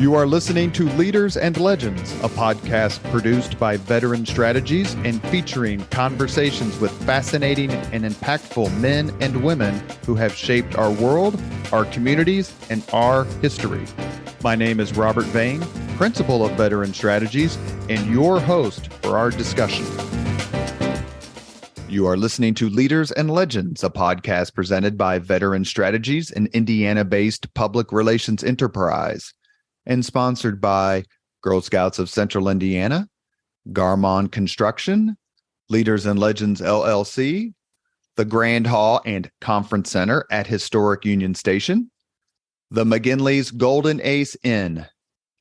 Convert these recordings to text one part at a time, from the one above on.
You are listening to Leaders and Legends, a podcast produced by Veteran Strategies and featuring conversations with fascinating and impactful men and women who have shaped our world, our communities, and our history. My name is Robert Vane, Principal of Veteran Strategies, and your host for our discussion. You are listening to Leaders and Legends, a podcast presented by Veteran Strategies, an Indiana-based public relations enterprise, and sponsored by Girl Scouts of Central Indiana, Garmon Construction, Leaders and Legends LLC, the Grand Hall and Conference Center at Historic Union Station, the McGinley's Golden Ace Inn,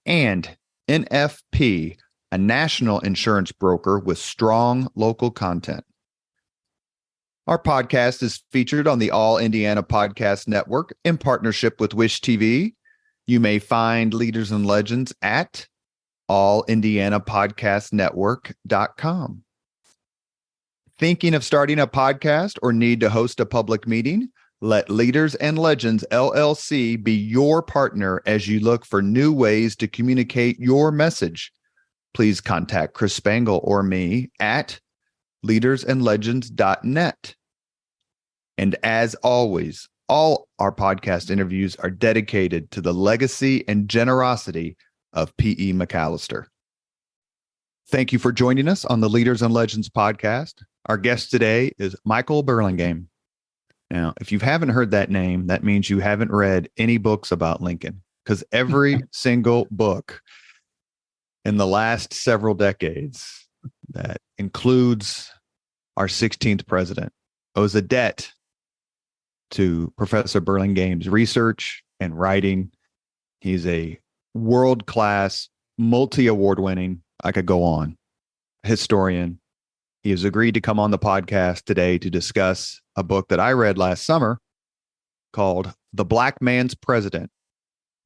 and NFP, a national insurance broker with strong local content. Our podcast is featured on the All Indiana Podcast Network in partnership with Wish TV. You may find Leaders and Legends at allindianapodcastnetwork.com. Thinking of starting a podcast or need to host a public meeting? Let Leaders and Legends LLC be your partner as you look for new ways to communicate your message. Please contact Chris Spangle or me at leadersandlegends.net. And as always, all our podcast interviews are dedicated to the legacy and generosity of P.E. McAllister. Thank you for joining us on the Leaders and Legends podcast. Our guest today is Michael Burlingame. Now, if you haven't heard that name, that means you haven't read any books about Lincoln, because every single book in the last several decades that includes our 16th president owes a debt to Professor Burlingame's research and writing. He's a world-class, multi-award winning, I could go on, historian. He has agreed to come on the podcast today to discuss a book that I read last summer called The Black Man's President: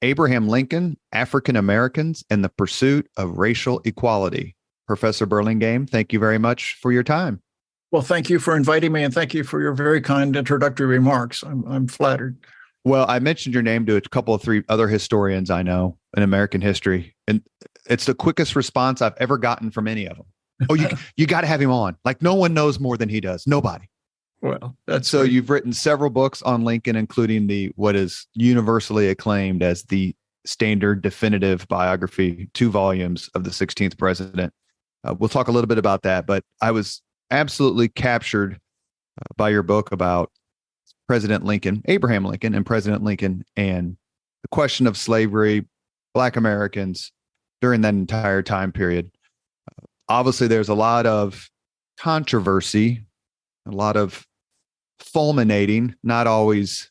Abraham Lincoln, African Americans, and the Pursuit of Racial Equality. Professor Burlingame, thank you very much for your time. Well, thank you for inviting me, and thank you for your very kind introductory remarks. I'm flattered. Well, I mentioned your name to a couple of three other historians I know in American history, and it's the quickest response I've ever gotten from any of them. Oh, you got to have him on. Like, no one knows more than he does. Nobody. Well, that's so. You've written several books on Lincoln, including what is universally acclaimed as the standard definitive biography, 2 volumes of the 16th president. We'll talk a little bit about that, but I was absolutely captured by your book about President Lincoln, Abraham Lincoln, and President Lincoln, and the question of slavery, Black Americans during that entire time period. Obviously, there's a lot of controversy, a lot of fulminating, not always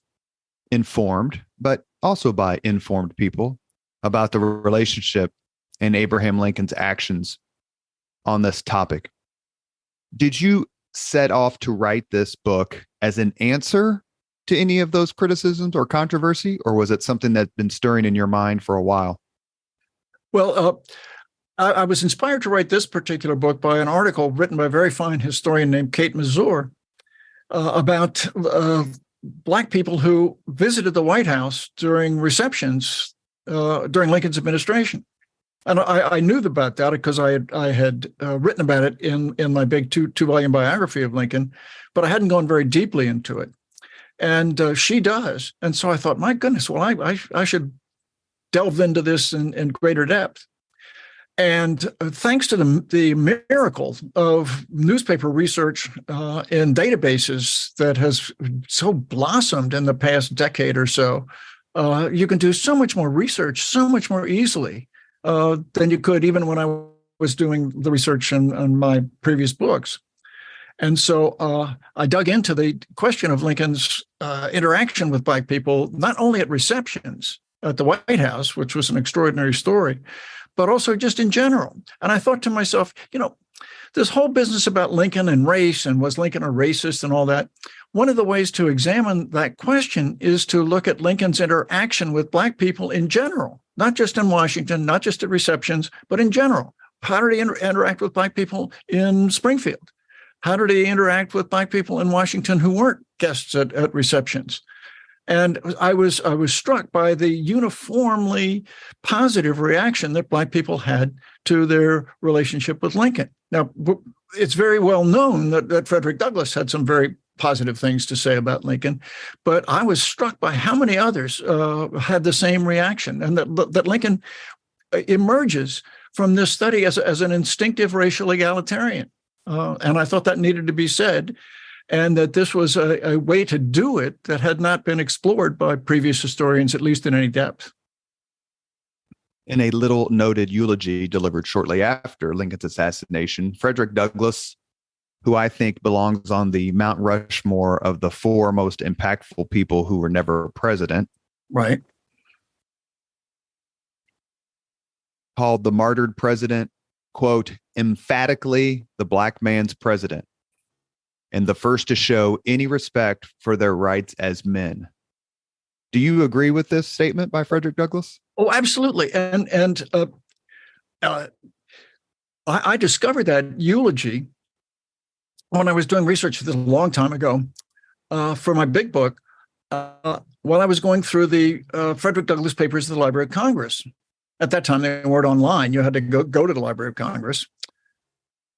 informed, but also by informed people about the relationship and Abraham Lincoln's actions on this topic. Did you set off to write this book as an answer to any of those criticisms or controversy, or was it something that's been stirring in your mind for a while? Well, I was inspired to write this particular book by an article written by a very fine historian named Kate Mazur about Black people who visited the White House during receptions during Lincoln's administration. And I knew about that because I had written about it in my big two-volume biography of Lincoln, but I hadn't gone very deeply into it. And she does. And so I thought, my goodness, well, I should delve into this in greater depth. And thanks to the miracle of newspaper research in databases that has so blossomed in the past decade or so, you can do so much more research, so much more easily than you could even when I was doing the research in my previous books. And so I dug into the question of Lincoln's interaction with Black people, not only at receptions at the White House, which was an extraordinary story, but also just in general. And I thought to myself, this whole business about Lincoln and race and was Lincoln a racist and all that, one of the ways to examine that question is to look at Lincoln's interaction with Black people in general, not just in Washington, not just at receptions, but in general. How did he interact with Black people in Springfield? How did he interact with Black people in Washington who weren't guests at receptions? And I was struck by the uniformly positive reaction that Black people had to their relationship with Lincoln. Now, it's very well known that Frederick Douglass had some very positive things to say about Lincoln, but I was struck by how many others had the same reaction, and that Lincoln emerges from this study as an instinctive racial egalitarian. And I thought that needed to be said, and that this was a way to do it that had not been explored by previous historians, at least in any depth. In a little noted eulogy delivered shortly after Lincoln's assassination, Frederick Douglass, who I think belongs on the Mount Rushmore of the 4 most impactful people who were never president, right, called the martyred president, quote, emphatically the Black man's president, and the first to show any respect for their rights as men. Do you agree with this statement by Frederick Douglass? Oh, absolutely. And I discovered that eulogy when I was doing research for this a long time ago for my big book, while I was going through the Frederick Douglass papers at the Library of Congress. At that time, they weren't online. You had to go to the Library of Congress.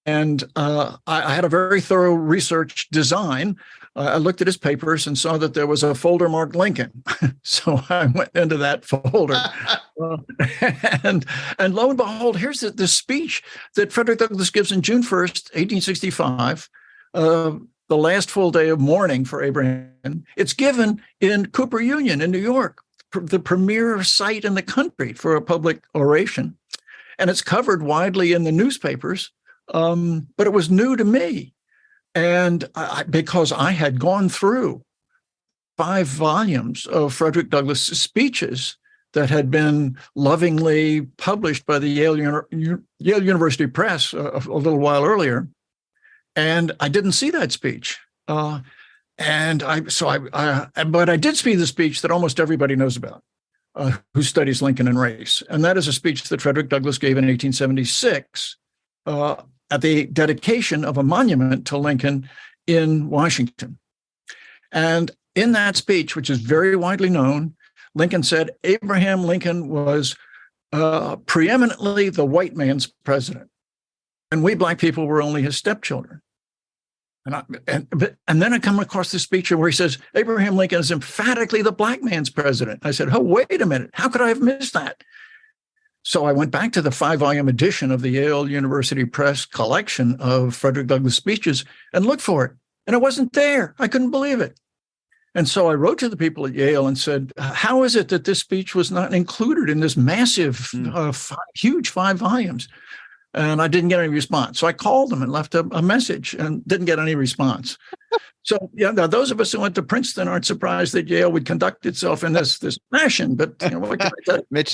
And I had a very thorough research design. I looked at his papers and saw that there was a folder marked Lincoln. So I went into that folder. And lo and behold, here's the speech that Frederick Douglass gives on June 1st, 1865, the last full day of mourning for Abraham. It's given in Cooper Union in New York, the premier site in the country for a public oration. And it's covered widely in the newspapers. But it was new to me. And because I had gone through 5 volumes of Frederick Douglass' speeches that had been lovingly published by the Yale University Press a little while earlier, and I didn't see that speech. But I did see the speech that almost everybody knows about, who studies Lincoln and race, and that is a speech that Frederick Douglass gave in 1876. At the dedication of a monument to Lincoln in Washington. And in that speech, which is very widely known, Lincoln said Abraham Lincoln was preeminently the white man's president, and we Black people were only his stepchildren. And then I come across this speech where he says Abraham Lincoln is emphatically the Black man's president. I said, oh, wait a minute, how could I have missed that? So I went back to the 5-volume edition of the Yale University Press collection of Frederick Douglass speeches and looked for it. And it wasn't there. I couldn't believe it. And so I wrote to the people at Yale and said, how is it that this speech was not included in this massive, huge 5 volumes? And I didn't get any response. So I called them and left a message and didn't get any response. So, yeah, now those of us who went to Princeton aren't surprised that Yale would conduct itself in this fashion. But what can I tell you? Mitch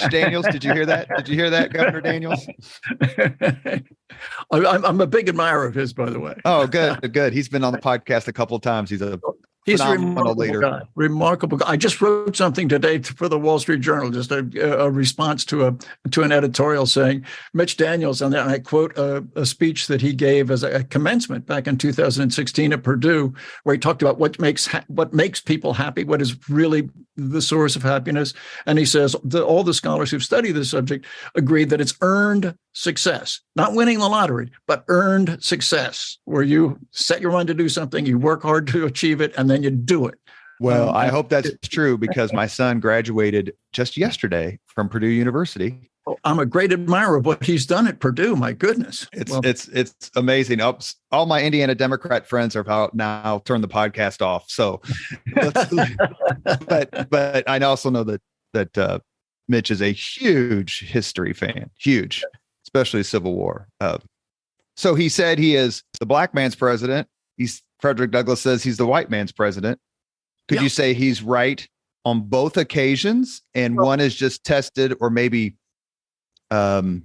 Daniels, did you hear that? Did you hear that, Governor Daniels? I'm a big admirer of his, by the way. Oh, good. He's been on the podcast a couple of times. He's a phenomenal leader. Remarkable guy. I just wrote something today for the Wall Street Journal, just a response to an editorial saying Mitch Daniels, and I quote a speech that he gave as a commencement back in 2016 at Purdue, where he talked about what makes people happy, what is really the source of happiness. And he says all the scholars who've studied this subject agree that it's earned success, not winning the lottery, but earned success, where you set your mind to do something, you work hard to achieve it, and then you do it. Well, I hope that's true, because my son graduated just yesterday from Purdue University. I'm a great admirer of what he's done at Purdue. My goodness. It's amazing. All my Indiana Democrat friends are about now turn the podcast off. So, but I also know that Mitch is a huge history fan, huge, especially Civil War. So he said he is the Black man's president. Frederick Douglass says he's the white man's president. Could you say he's right on both occasions, and one is just tested, or maybe I'm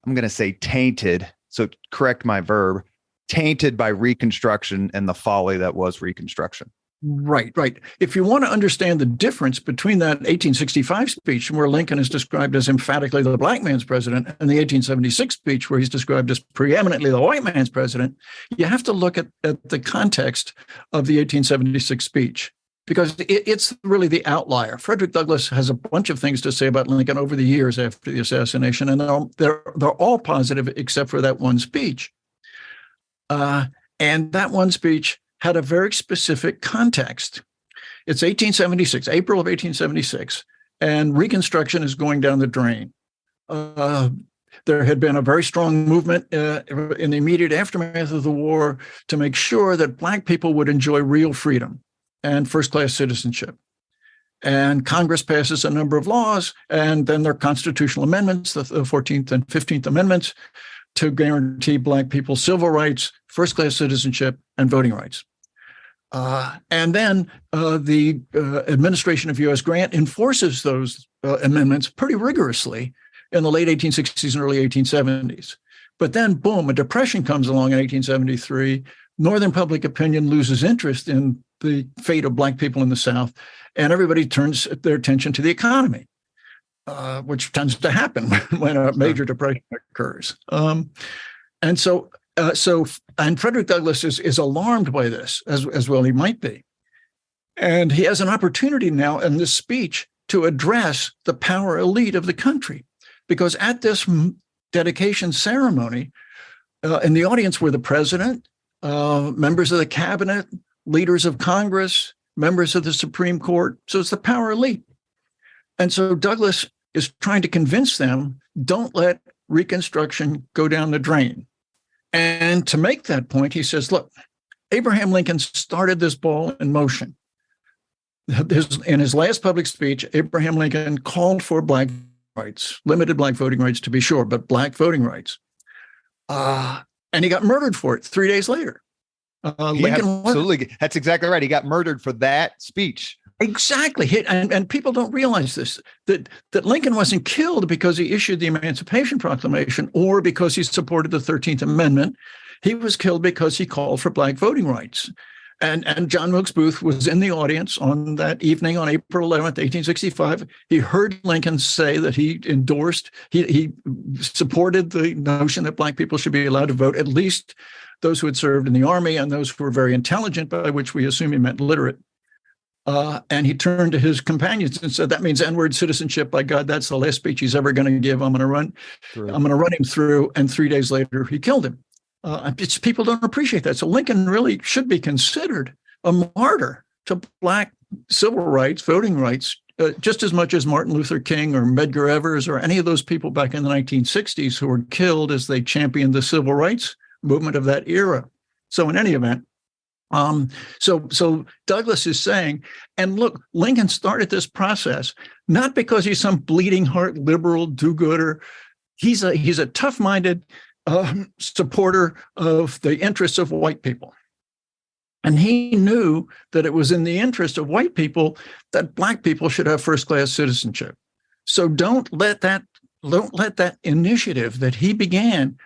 going to say tainted, so correct my verb, tainted by Reconstruction and the folly that was Reconstruction? Right. If you want to understand the difference between that 1865 speech, where Lincoln is described as emphatically the Black man's president, and the 1876 speech, where he's described as preeminently the white man's president, you have to look at the context of the 1876 speech. because it's really the outlier. Frederick Douglass has a bunch of things to say about Lincoln over the years after the assassination, and they're all positive except for that one speech. And that one speech had a very specific context. It's 1876, April of 1876, and Reconstruction is going down the drain. There had been a very strong movement in the immediate aftermath of the war to make sure that Black people would enjoy real freedom and first-class citizenship. And Congress passes a number of laws, and then there are constitutional amendments, the 14th and 15th Amendments, to guarantee Black people civil rights, first-class citizenship, and voting rights. And then the administration of U.S. Grant enforces those amendments pretty rigorously in the late 1860s and early 1870s. But then, boom, a depression comes along in 1873. Northern public opinion loses interest in the fate of Black people in the South, and everybody turns their attention to the economy, which tends to happen when a major depression occurs. And Frederick Douglass is alarmed by this, as well he might be. And he has an opportunity now in this speech to address the power elite of the country, because at this dedication ceremony, in the audience were the president, members of the cabinet, leaders of Congress, members of the Supreme Court. So it's the power elite. And so Douglass is trying to convince them, don't let Reconstruction go down the drain. And to make that point, he says, look, Abraham Lincoln started this ball in motion. In his last public speech, Abraham Lincoln called for Black rights, limited Black voting rights to be sure, but Black voting rights. And he got murdered for it 3 days later. Lincoln absolutely. That's exactly right. He got murdered for that speech. Exactly. And people don't realize this, that Lincoln wasn't killed because he issued the Emancipation Proclamation or because he supported the 13th Amendment. He was killed because he called for Black voting rights. And John Wilkes Booth was in the audience on that evening on April 11th, 1865. He heard Lincoln say that he endorsed, he supported the notion that Black people should be allowed to vote, at least those who had served in the army and those who were very intelligent, by which we assume he meant literate. And he turned to his companions and said, that means N-word citizenship. By God, that's the last speech he's ever going to give. I'm going to run him through. And 3 days later, he killed him. People don't appreciate that. So Lincoln really should be considered a martyr to Black civil rights, voting rights, just as much as Martin Luther King or Medgar Evers or any of those people back in the 1960s who were killed as they championed the civil rights movement of that era. So in any event, so Douglass is saying, and look, Lincoln started this process not because he's some bleeding heart liberal do-gooder. He's a tough-minded supporter of the interests of white people. And he knew that it was in the interest of white people that Black people should have first-class citizenship. So don't let that initiative that he began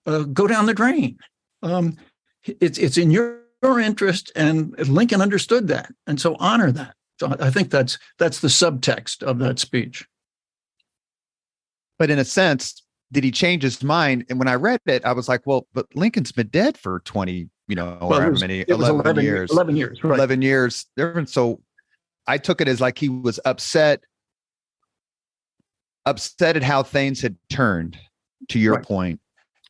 go down the drain. It's in your interest, and Lincoln understood that, and so honor that. So I think that's the subtext of that speech. But in a sense, did he change his mind? And when I read it, I was like, well, but Lincoln's been dead for 20, however many, 11 years. 11 years, right. 11 years. So I took it as like he was upset at how things had turned, to your point,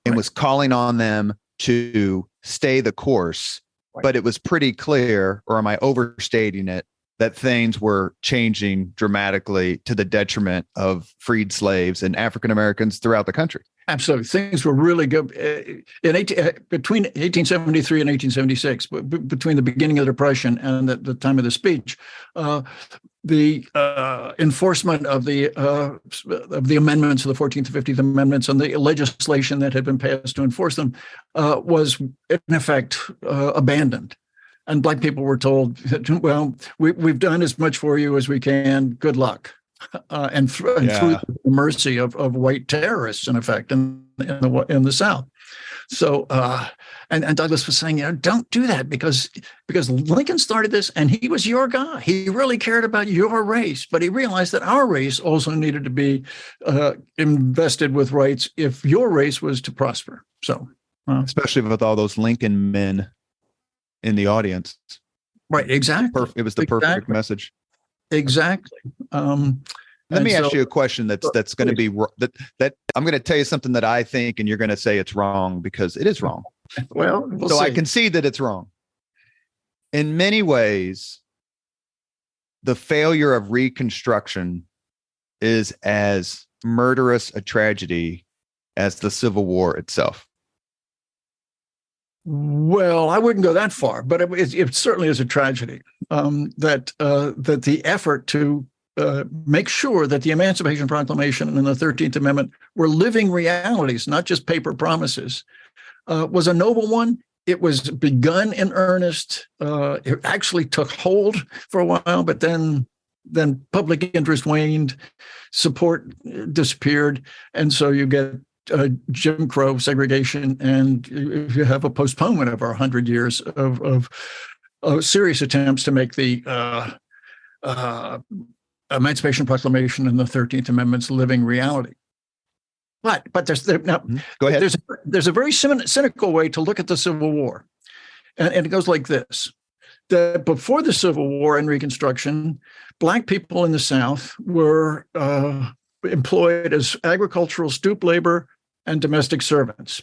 and was calling on them to stay the course. Right. But it was pretty clear, or am I overstating it, that things were changing dramatically to the detriment of freed slaves and African Americans throughout the country. Absolutely. Things were really good between 1873 and 1876, between the beginning of the Depression and the time of the speech. The enforcement of the amendments of the 14th and 15th Amendments and the legislation that had been passed to enforce them was, in effect, abandoned. And Black people were told, well, we've done as much for you as we can. Good luck. And through the mercy of white terrorists, in effect, in the South. So, and Douglass was saying, don't do that because Lincoln started this, and he was your guy. He really cared about your race, but he realized that our race also needed to be invested with rights if your race was to prosper. So, especially with all those Lincoln men in the audience. Right. Exactly. It was the perfect message. Exactly. Let me ask you a question that's going to be that I'm going to tell you something that I think, and you're going to say it's wrong because it is wrong. Well, we'll so see. I can see that it's wrong. In many ways, the failure of Reconstruction is as murderous a tragedy as the Civil War itself. Well, I wouldn't go that far, but it certainly is a tragedy that the effort to make sure that the Emancipation Proclamation and the 13th Amendment were living realities, not just paper promises, was a noble one. It was begun in earnest. It actually took hold for a while, but then public interest waned, support disappeared, and so you get Jim Crow, segregation, and you have a postponement of our 100 years of serious attempts to make the Emancipation Proclamation and the 13th Amendment's living reality. But Go ahead. There's a very cynical way to look at the Civil War, and it goes like this: that before the Civil War and Reconstruction, Black people in the South were employed as agricultural stoop labor and domestic servants.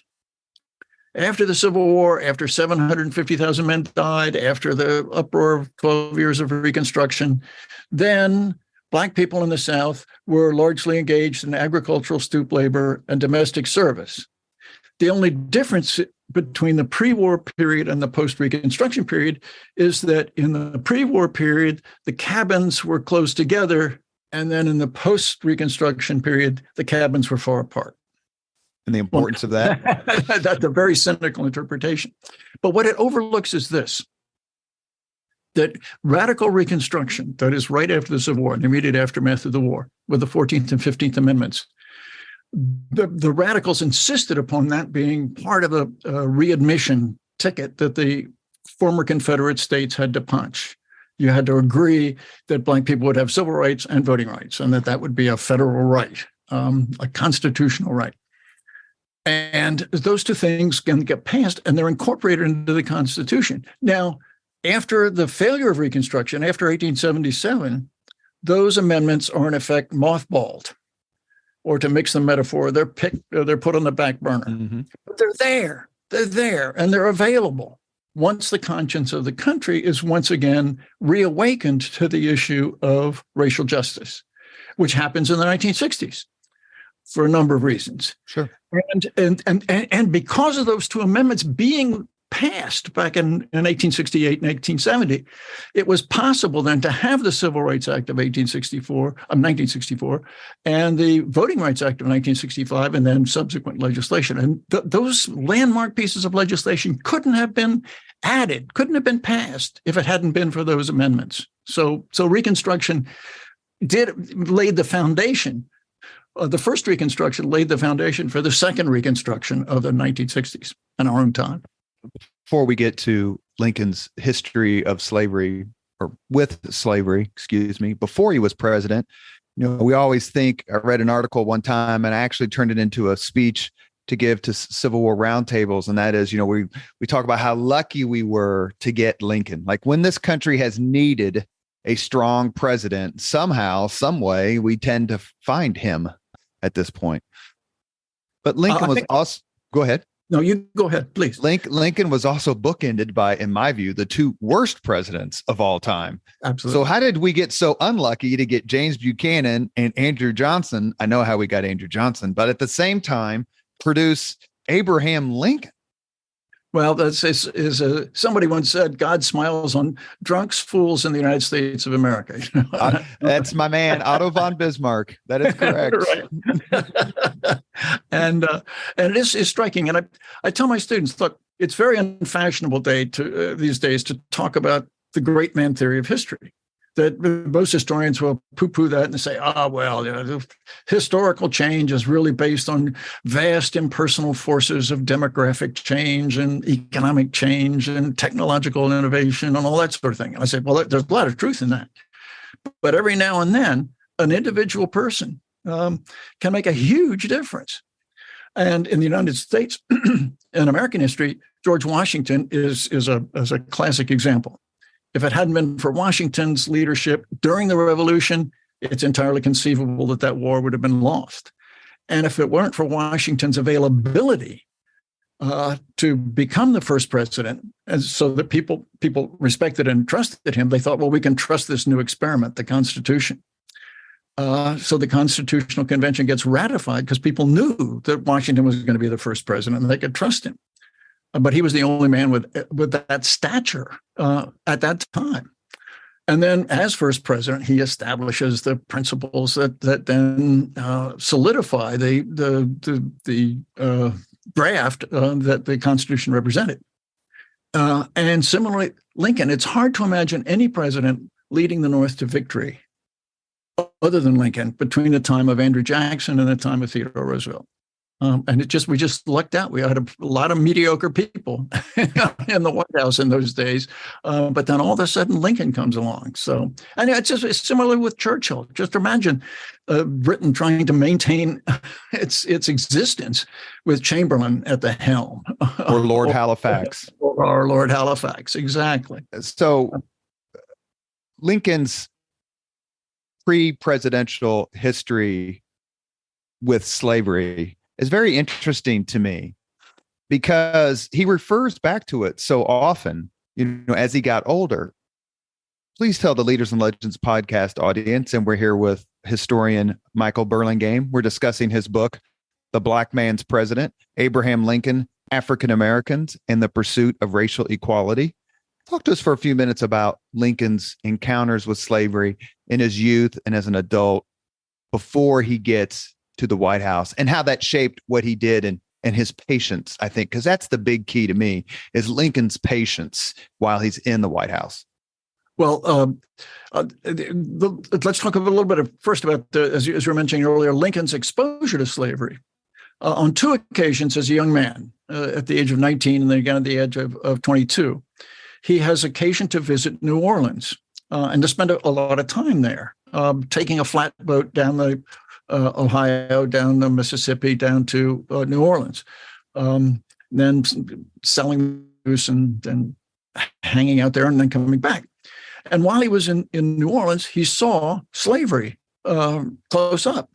After the Civil War, after 750,000 men died, after the uproar of 12 years of Reconstruction, then Black people in the South were largely engaged in agricultural stoop labor and domestic service. The only difference between the pre-war period and the post-Reconstruction period is that in the pre-war period, the cabins were close together, and then in the post-Reconstruction period, the cabins were far apart. And the importance of that? That's a very cynical interpretation. But what it overlooks is this: that radical Reconstruction, that is right after the Civil War, the immediate aftermath of the war, with the 14th and 15th Amendments, the radicals insisted upon that being part of a readmission ticket that the former Confederate states had to punch. You had to agree that Black people would have civil rights and voting rights, and that would be a federal right, a constitutional right. And those two things can get passed, and they're incorporated into the Constitution. Now, after the failure of Reconstruction, after 1877, those amendments are in effect mothballed, or to mix the metaphor, they're put on the back burner. Mm-hmm. But they're there, and they're available once the conscience of the country is once again reawakened to the issue of racial justice, which happens in the 1960s. For a number of reasons. Sure. And because of those two amendments being passed back in 1868 and 1870, it was possible then to have the Civil Rights Act of 1964, and the Voting Rights Act of 1965, and then subsequent legislation. And those landmark pieces of legislation couldn't have been added, couldn't have been passed if it hadn't been for those amendments. So Reconstruction laid the foundation. The first Reconstruction laid the foundation for the second Reconstruction of the 1960s in our own time. Before we get to Lincoln's history of slavery, or with slavery, excuse me, before he was president, we always think, I read an article one time and I actually turned it into a speech to give to Civil War roundtables. And that is, we talk about how lucky we were to get Lincoln. Like, when this country has needed a strong president, somehow, some way, we tend to find him at this point. But Lincoln was also, go ahead. No, you go ahead, please. Lincoln was also bookended by, in my view, the two worst presidents of all time. Absolutely. So how did we get so unlucky to get James Buchanan and Andrew Johnson? I know how we got Andrew Johnson, but at the same time, produce Abraham Lincoln. Well, somebody once said, God smiles on drunks, fools in the United States of America. That's my man, Otto von Bismarck. That is correct. Right. And it is striking. And I tell my students, look, it's very unfashionable these days to talk about the great man theory of history. That most historians will poo-poo that and say, the historical change is really based on vast impersonal forces of demographic change and economic change and technological innovation and all that sort of thing. And I say, well, there's a lot of truth in that. But every now and then, an individual person can make a huge difference. And in the United States, in American history, George Washington is a classic example. If it hadn't been for Washington's leadership during the Revolution, it's entirely conceivable that that war would have been lost. And if it weren't for Washington's availability to become the first president, and so that people respected and trusted him, they thought, well, we can trust this new experiment, the Constitution. So the Constitutional Convention gets ratified because people knew that Washington was going to be the first president and they could trust him. But he was the only man with that stature at that time. And then, as first president, he establishes the principles that then solidify the draft that the Constitution represented. And similarly, Lincoln. It's hard to imagine any president leading the North to victory other than Lincoln between the time of Andrew Jackson and the time of Theodore Roosevelt. And we just lucked out. We had a lot of mediocre people in the White House in those days. But then all of a sudden Lincoln comes along. So, and it's similar with Churchill. Just imagine Britain trying to maintain its existence with Chamberlain at the helm. Or Lord Halifax. Or Lord Halifax, exactly. So Lincoln's pre-presidential history with slavery is very interesting to me because he refers back to it so often, as he got older. Please tell the Leaders and Legends podcast audience, and we're here with historian Michael Burlingame. We're discussing his book, The Black Man's President, Abraham Lincoln, African Americans, and the Pursuit of Racial Equality. Talk to us for a few minutes about Lincoln's encounters with slavery in his youth and as an adult before he gets to the White House, and how that shaped what he did and his patience, I think, because that's the big key to me, is Lincoln's patience while he's in the White House. Well, let's talk a little bit first about, as you were mentioning earlier, Lincoln's exposure to slavery. On two occasions as a young man, at the age of 19 and then again at the age of 22, he has occasion to visit New Orleans and to spend a lot of time there, taking a flatboat down the Ohio, down the Mississippi, down to New Orleans, then selling juice and hanging out there and then coming back. And while he was in New Orleans, he saw slavery close up.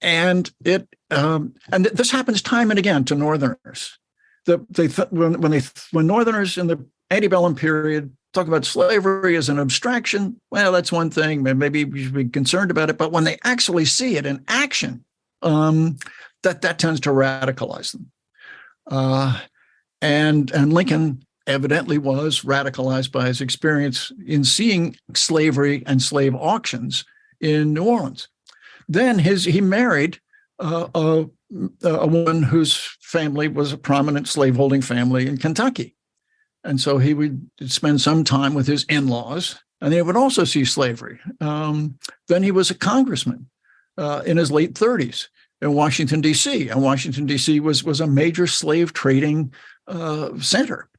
And this happens time and again to Northerners. When Northerners in the antebellum period talk about slavery as an abstraction, well, that's one thing. Maybe we should be concerned about it. But when they actually see it in action, that tends to radicalize them. And Lincoln evidently was radicalized by his experience in seeing slavery and slave auctions in New Orleans. Then he married a woman whose family was a prominent slaveholding family in Kentucky. And so he would spend some time with his in-laws, and he would also see slavery. Then he was a congressman in his late 30s in Washington, D.C. And Washington, D.C. was a major slave trading center.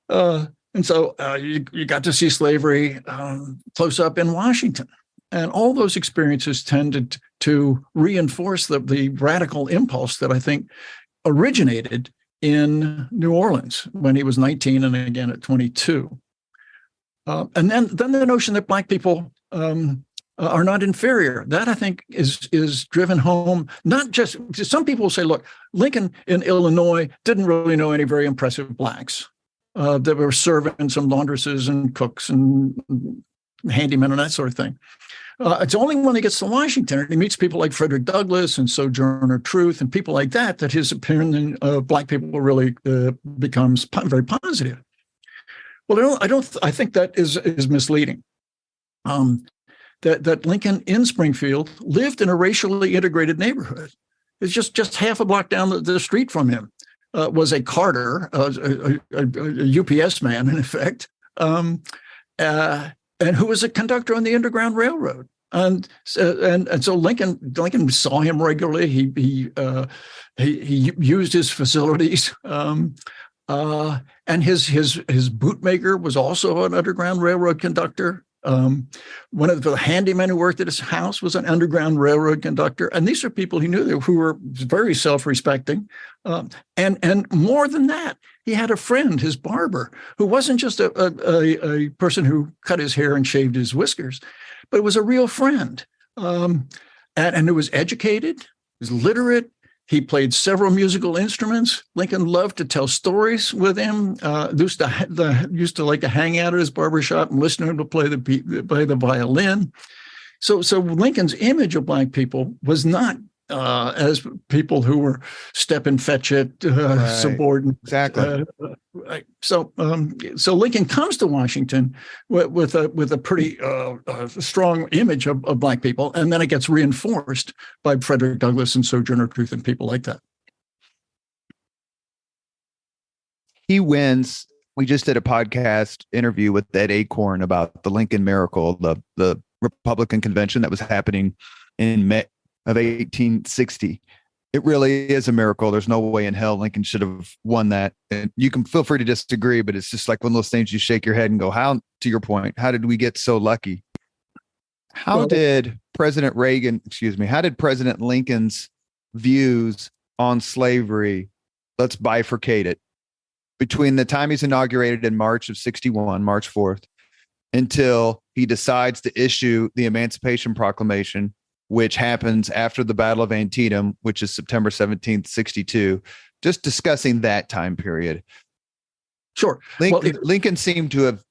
And so you got to see slavery close up in Washington. And all those experiences tended to reinforce the radical impulse that I think originated in New Orleans when he was 19 and again at 22. And then the notion that Black people are not inferior, that I think is driven home, not just, some people say, look, Lincoln in Illinois didn't really know any very impressive Blacks. That were servants and laundresses and cooks and handymen and that sort of thing. It's only when he gets to Washington and he meets people like Frederick Douglass and Sojourner Truth and people like that his opinion of Black people really becomes very positive. Well, I think that is misleading. That Lincoln in Springfield lived in a racially integrated neighborhood. It's just half a block down the street from him. Was a carter, a UPS man, in effect, and who was a conductor on the Underground Railroad. And so Lincoln saw him regularly. He used his facilities, and his bootmaker was also an Underground Railroad conductor. One of the handymen who worked at his house was an Underground Railroad conductor. And these are people he knew who were very self-respecting. And more than that, he had a friend, his barber, who wasn't just a person who cut his hair and shaved his whiskers, but was a real friend. And who was educated, was literate. He played several musical instruments. Lincoln loved to tell stories with him. Used to like to hang out at his barbershop and listen to him to play the violin. So Lincoln's image of Black people was not as people who were step and fetch it, right. Subordinate. Exactly. So Lincoln comes to Washington with a pretty strong image of Black people, and then it gets reinforced by Frederick Douglass and Sojourner Truth and people like that. He wins. We just did a podcast interview with Ed Acorn about the Lincoln Miracle, the Republican convention that was happening in May of 1860. It really is a miracle. There's no way in hell Lincoln should have won that. And you can feel free to disagree, but it's just like one of those things you shake your head and go, how, to your point, how did we get so lucky? How did President Lincoln's views on slavery, let's bifurcate it, between the time he's inaugurated in March of 61, March 4th, until he decides to issue the Emancipation Proclamation, which happens after the Battle of Antietam, which is September 17th, 62, just discussing that time period. Sure. Lincoln seemed to have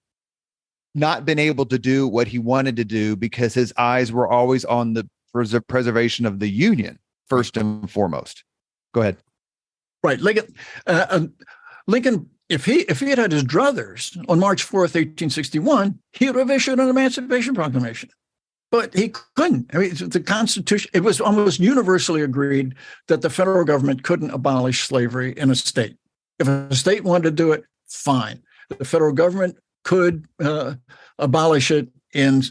not been able to do what he wanted to do because his eyes were always on the preservation of the Union, first and foremost. Go ahead. Right. Lincoln, if he had his druthers on March 4th, 1861, he would have issued an Emancipation Proclamation. But he couldn't. I mean, the Constitution, it was almost universally agreed that the federal government couldn't abolish slavery in a state. If a state wanted to do it, fine. The federal government could abolish it in,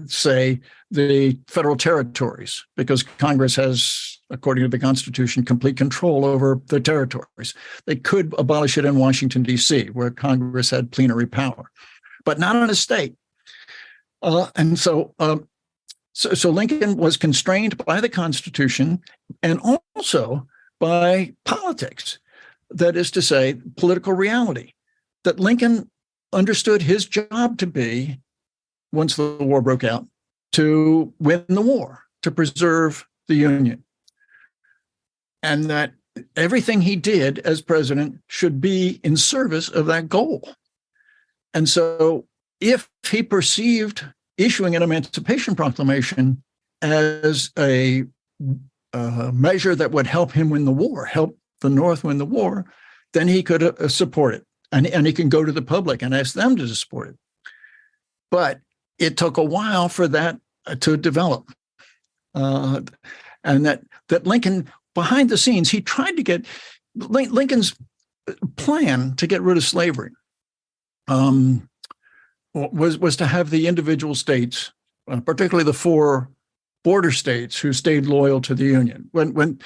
say, the federal territories, because Congress has, according to the Constitution, complete control over the territories. They could abolish it in Washington, D.C., where Congress had plenary power, but not in a state. So Lincoln was constrained by the Constitution and also by politics. That is to say, political reality. That Lincoln understood his job to be, once the war broke out, to win the war, to preserve the Union. And that everything he did as president should be in service of that goal. And so if he perceived issuing an Emancipation Proclamation as a measure that would help him win the war, help the North win the war, then he could support it. And he can go to the public and ask them to support it. But it took a while for that to develop. And that Lincoln, behind the scenes, he tried to get Lincoln's plan to get rid of slavery was to have the individual states, particularly the 4 border states who stayed loyal to the Union. When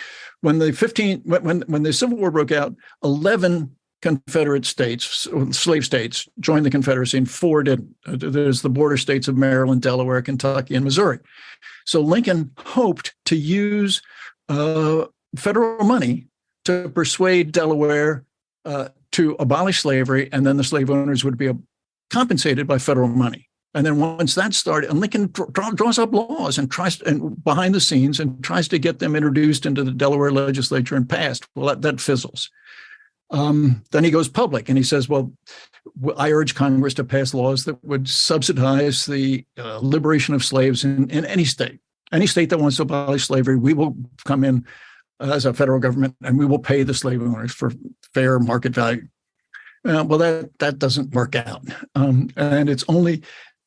the Civil War broke out, 11 Confederate states, slave states, joined the Confederacy, and 4 didn't. There's the border states of Maryland, Delaware, Kentucky, and Missouri. So Lincoln hoped to use federal money to persuade Delaware to abolish slavery, and then the slave owners would be compensated by federal money. And then once that started, and Lincoln draws up laws and tries behind the scenes and tries to get them introduced into the Delaware legislature and passed. Well, that fizzles. Then he goes public and he says, well, I urge Congress to pass laws that would subsidize the liberation of slaves in any state. Any state that wants to abolish slavery, we will come in as a federal government and we will pay the slave owners for fair market value. Well, that doesn't work out. And it's only,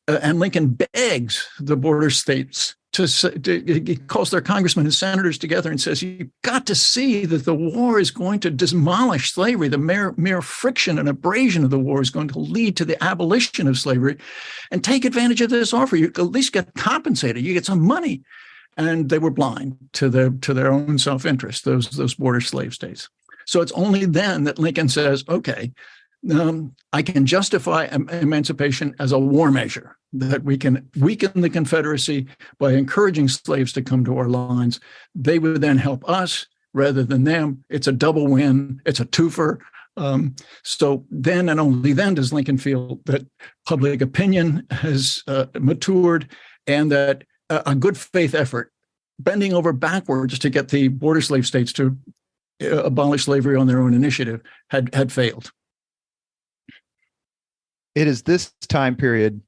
and Lincoln begs the border states he calls their congressmen and senators together and says, you've got to see that the war is going to demolish slavery. The mere friction and abrasion of the war is going to lead to the abolition of slavery, and take advantage of this offer. You at least get compensated. You get some money. And they were blind to their own self-interest, those border slave states. So it's only then that Lincoln says, okay, I can justify emancipation as a war measure, that we can weaken the Confederacy by encouraging slaves to come to our lines. They would then help us rather than them. It's a double win. It's a twofer. So then and only then does Lincoln feel that public opinion has matured, and that a good faith effort, bending over backwards to get the border slave states to abolish slavery on their own initiative, had failed. It is this time period.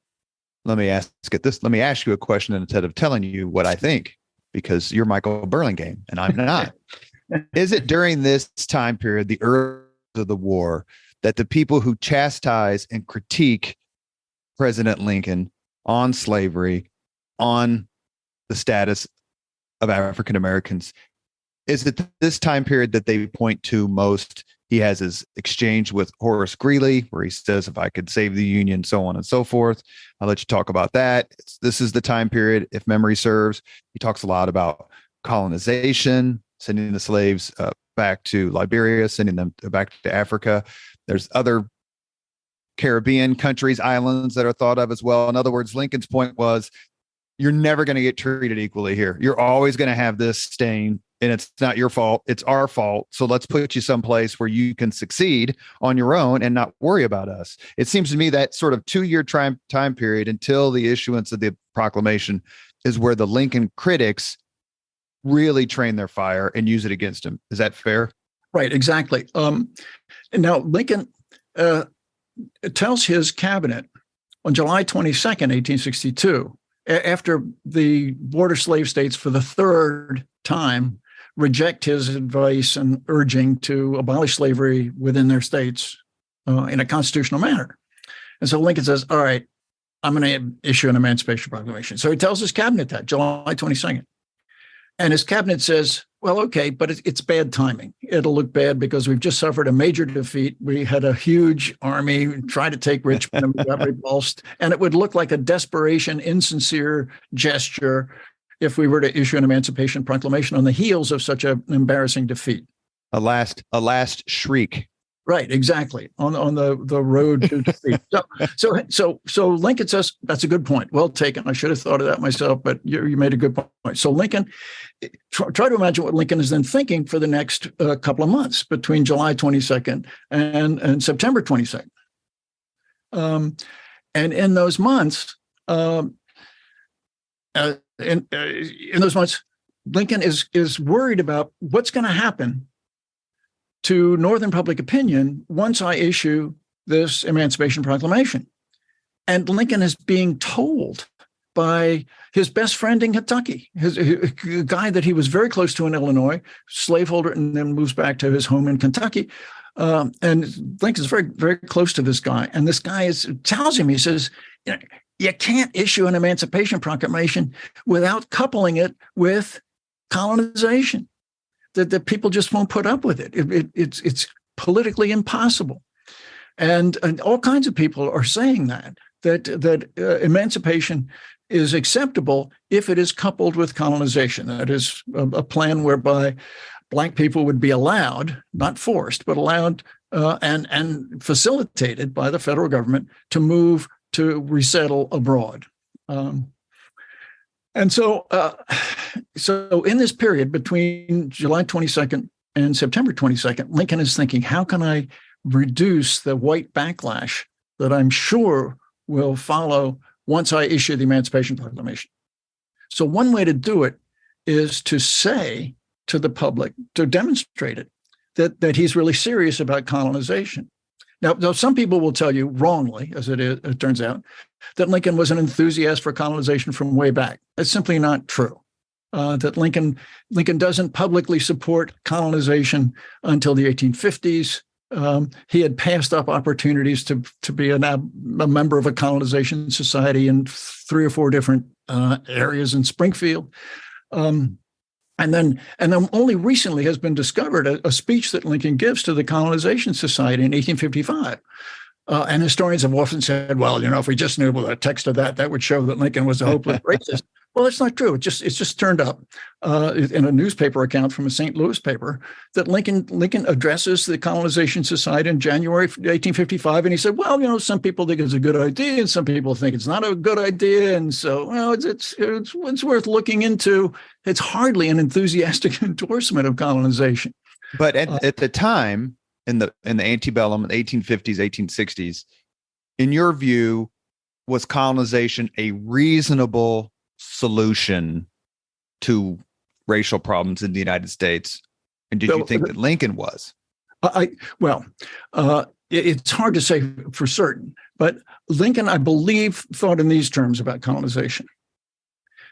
Let me ask you a question instead of telling you what I think, because you're Michael Burlingame and I'm not. Is it during this time period, the early of the war, that the people who chastise and critique President Lincoln on slavery, on the status of African Americans, is it this time period that they point to most? He has his exchange with Horace Greeley, where he says, if I could save the Union, so on and so forth. I'll let you talk about that. This is the time period, if memory serves. He talks a lot about colonization, sending the slaves back to Liberia, sending them back to Africa. There's other Caribbean countries, islands that are thought of as well. In other words, Lincoln's point was, you're never going to get treated equally here. You're always going to have this stain, and it's not your fault. It's our fault. So let's put you someplace where you can succeed on your own and not worry about us. It seems to me that sort of 2-year time period until the issuance of the proclamation is where the Lincoln critics really train their fire and use it against him. Is that fair? Right, exactly. And now Lincoln tells his cabinet on July 22nd, 1862, after the border slave states for the third time reject his advice and urging to abolish slavery within their states in a constitutional manner. And so Lincoln says, all right, I'm going to issue an Emancipation Proclamation. So he tells his cabinet that, July 22nd. And his cabinet says, well, okay, but it's bad timing. It'll look bad because we've just suffered a major defeat. We had a huge army try to take Richmond and we got repulsed. And it would look like a desperation, insincere gesture if we were to issue an Emancipation Proclamation on the heels of such an embarrassing defeat. A last shriek. Right, exactly. On the road to defeat. So Lincoln says, that's a good point. Well taken. I should have thought of that myself, but you made a good point. So Lincoln, try to imagine what Lincoln is then thinking for the next couple of months between July 22nd and September 22nd. And in those months, Lincoln is worried about what's going to happen to Northern public opinion once I issue this Emancipation Proclamation. And Lincoln is being told by his best friend in Kentucky, a guy that he was very close to in Illinois, slaveholder, and then moves back to his home in Kentucky. And Lincoln's very, very close to this guy. And this guy tells him, he says, you can't issue an Emancipation Proclamation without coupling it with colonization. That people just won't put up with it. It's politically impossible. And all kinds of people are saying that emancipation is acceptable if it is coupled with colonization. That is a plan whereby Black people would be allowed, not forced, but allowed and facilitated by the federal government to move to resettle abroad. And so in this period between July 22nd and September 22nd, Lincoln is thinking, how can I reduce the white backlash that I'm sure will follow once I issue the Emancipation Proclamation? So one way to do it is to say to the public, to demonstrate it, that he's really serious about colonization. Now, some people will tell you wrongly, as it turns out, that Lincoln was an enthusiast for colonization from way back. That's simply not true. That Lincoln doesn't publicly support colonization until the 1850s. He had passed up opportunities to be a member of a colonization society in 3 or 4 different areas in Springfield. And then only recently has been discovered a speech that Lincoln gives to the Colonization Society in 1855. And historians have often said, well, if we just knew the text of that would show that Lincoln was a hopeless racist. Well, it's not true. It's just turned up in a newspaper account from a St. Louis paper that Lincoln addresses the Colonization Society in January 1855, and he said, "Well, some people think it's a good idea, and some people think it's not a good idea, and so it's worth looking into." It's hardly an enthusiastic endorsement of colonization. But at the time, in the antebellum, 1850s, 1860s, in your view, was colonization a reasonable solution to racial problems in the United States? And did you think that Lincoln was? It's hard to say for certain, but Lincoln, I believe, thought in these terms about colonization.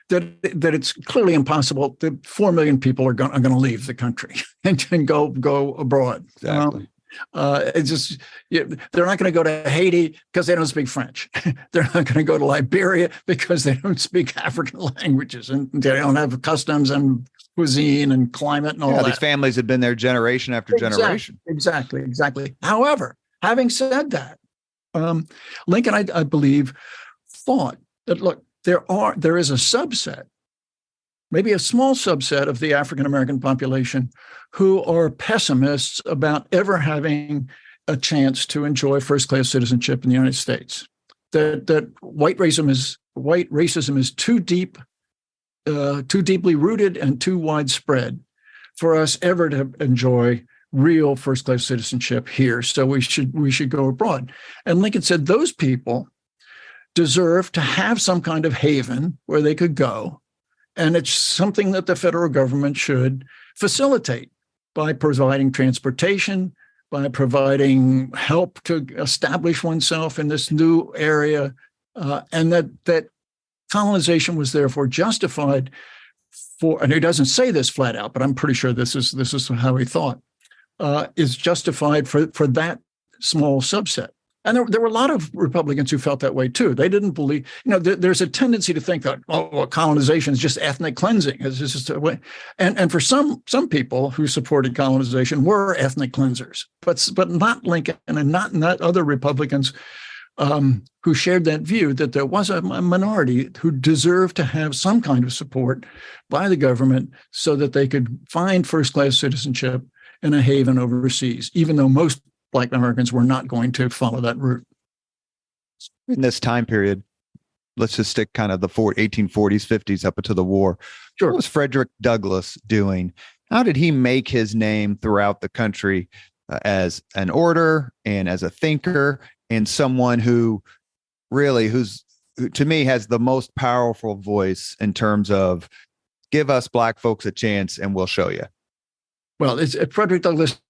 That it's clearly impossible that 4 million people are going to leave the country and go abroad. Exactly. It's just they're not going to go to Haiti because they don't speak French. They're not going to go to Liberia because they don't speak African languages and they don't have customs and cuisine and climate and all that. These families had been there generation after generation. Exactly. However, having said that, Lincoln, I believe, thought that look, there is a subset, maybe a small subset of the African American population who are pessimists about ever having a chance to enjoy first-class citizenship in the United States. That white racism is too deeply rooted and too widespread for us ever to enjoy real first-class citizenship here. So we should go abroad. And Lincoln said those people deserve to have some kind of haven where they could go. And it's something that the federal government should facilitate by providing transportation, by providing help to establish oneself in this new area, and that colonization was therefore justified for, and he doesn't say this flat out, but I'm pretty sure this is how he thought, is justified for that small subset. And there were a lot of Republicans who felt that way too. They didn't believe, there's a tendency to think that, colonization is just ethnic cleansing. It's just a way. And for some people who supported colonization were ethnic cleansers, but not Lincoln and not other Republicans who shared that view that there was a minority who deserved to have some kind of support by the government so that they could find first-class citizenship and a haven overseas, even though most Black Americans were not going to follow that route. In this time period, let's just stick kind of the 1840s, 50s up into the war. Sure. What was Frederick Douglass doing? How did he make his name throughout the country as an orator and as a thinker and someone who to me has the most powerful voice in terms of give us Black folks a chance and we'll show you? Well, Frederick Douglass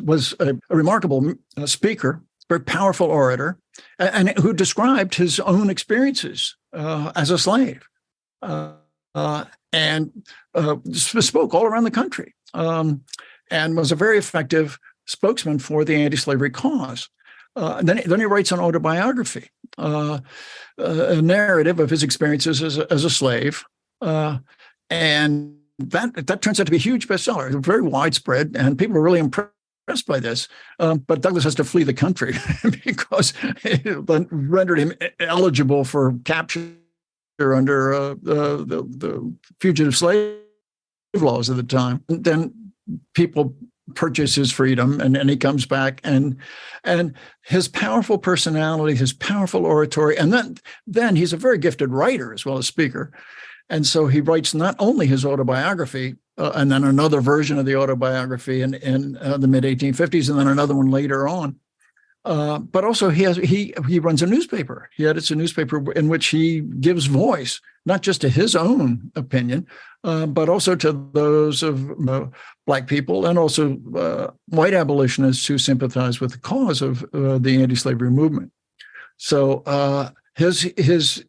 was a remarkable speaker, very powerful orator, and who described his own experiences as a slave, and spoke all around the country, and was a very effective spokesman for the anti-slavery cause. Then he writes an autobiography, a narrative of his experiences as a slave, and that turns out to be a huge bestseller, very widespread, and people are really impressed by this. But Douglass has to flee the country because it rendered him eligible for capture under the fugitive slave laws of the time. And then people purchase his freedom, and he comes back, and his powerful personality, his powerful oratory, and then he's a very gifted writer as well as speaker. And so he writes not only his autobiography, and then another version of the autobiography in the mid 1850s, and then another one later on. But also he runs a newspaper. He edits a newspaper in which he gives voice not just to his own opinion, but also to those of Black people and also white abolitionists who sympathize with the cause of the anti-slavery movement. So his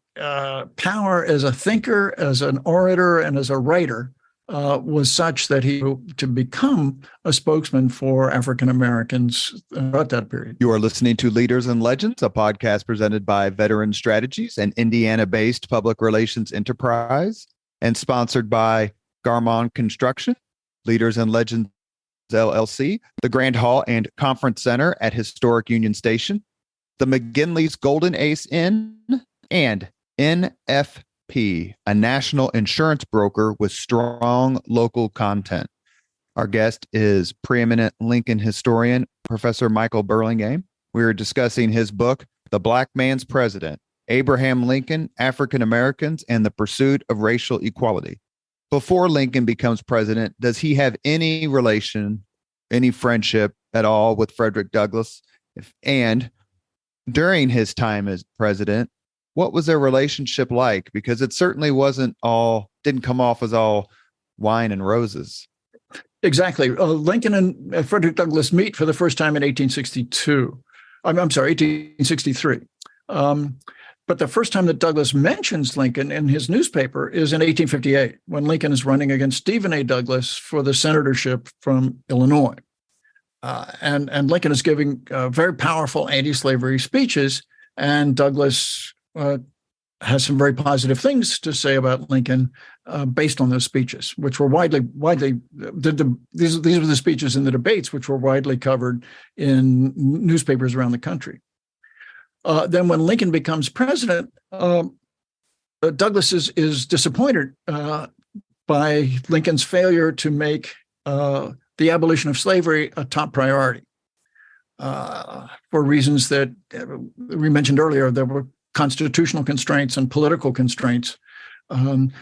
power as a thinker, as an orator, and as a writer was such that he to become a spokesman for African Americans at that period. You are listening to Leaders and Legends, a podcast presented by Veteran Strategies, an Indiana-based public relations enterprise, and sponsored by Garmon Construction, Leaders and Legends LLC, the Grand Hall and Conference Center at Historic Union Station, the McGinley's Golden Ace Inn, and NF NIP, a national insurance broker with strong local content. Our guest is preeminent Lincoln historian, Professor Michael Burlingame. We are discussing his book, The Black Man's President, Abraham Lincoln, African Americans, and the Pursuit of Racial Equality. Before Lincoln becomes president, does he have any relation, any friendship at all with Frederick Douglass? And during his time as president, what was their relationship like? Because it certainly didn't come off as all wine and roses. Exactly. Lincoln and Frederick Douglass meet for the first time in 1862. I'm sorry, 1863. But the first time that Douglass mentions Lincoln in his newspaper is in 1858, when Lincoln is running against Stephen A. Douglas for the senatorship from Illinois. And Lincoln is giving very powerful anti-slavery speeches, and Douglass has some very positive things to say about Lincoln based on those speeches, which were these were the speeches in the debates, which were widely covered in newspapers around the country. Then when Lincoln becomes president, Douglass is disappointed by Lincoln's failure to make the abolition of slavery a top priority for reasons that we mentioned earlier. There were constitutional constraints and political constraints. And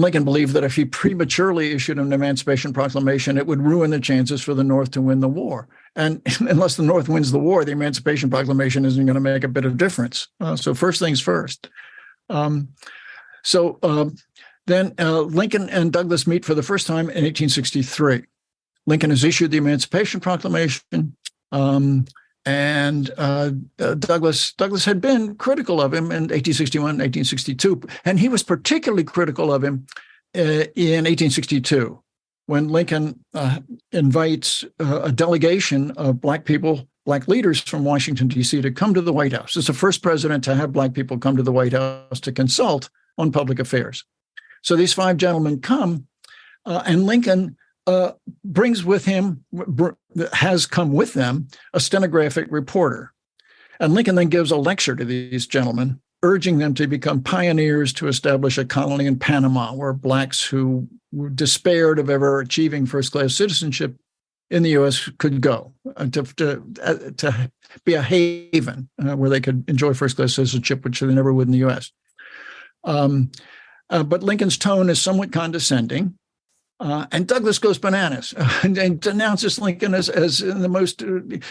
Lincoln believed that if he prematurely issued an Emancipation Proclamation, it would ruin the chances for the North to win the war. And unless the North wins the war, the Emancipation Proclamation isn't going to make a bit of difference. So first things first. Then Lincoln and Douglass meet for the first time in 1863. Lincoln has issued the Emancipation Proclamation, and Douglass had been critical of him in 1861, 1862, and he was particularly critical of him in 1862, when Lincoln invites a delegation of Black leaders from Washington, D.C. to come to the White House. It's the first president to have Black people come to the White House to consult on public affairs. So these 5 gentlemen come, and Lincoln brings with him, has come with them, a stenographic reporter. And Lincoln then gives a lecture to these gentlemen, urging them to become pioneers to establish a colony in Panama, where Blacks who despaired of ever achieving first-class citizenship in the U.S. could go, to be a haven where they could enjoy first-class citizenship, which they never would in the U.S. But Lincoln's tone is somewhat condescending. And Douglass goes bananas and denounces Lincoln as the most,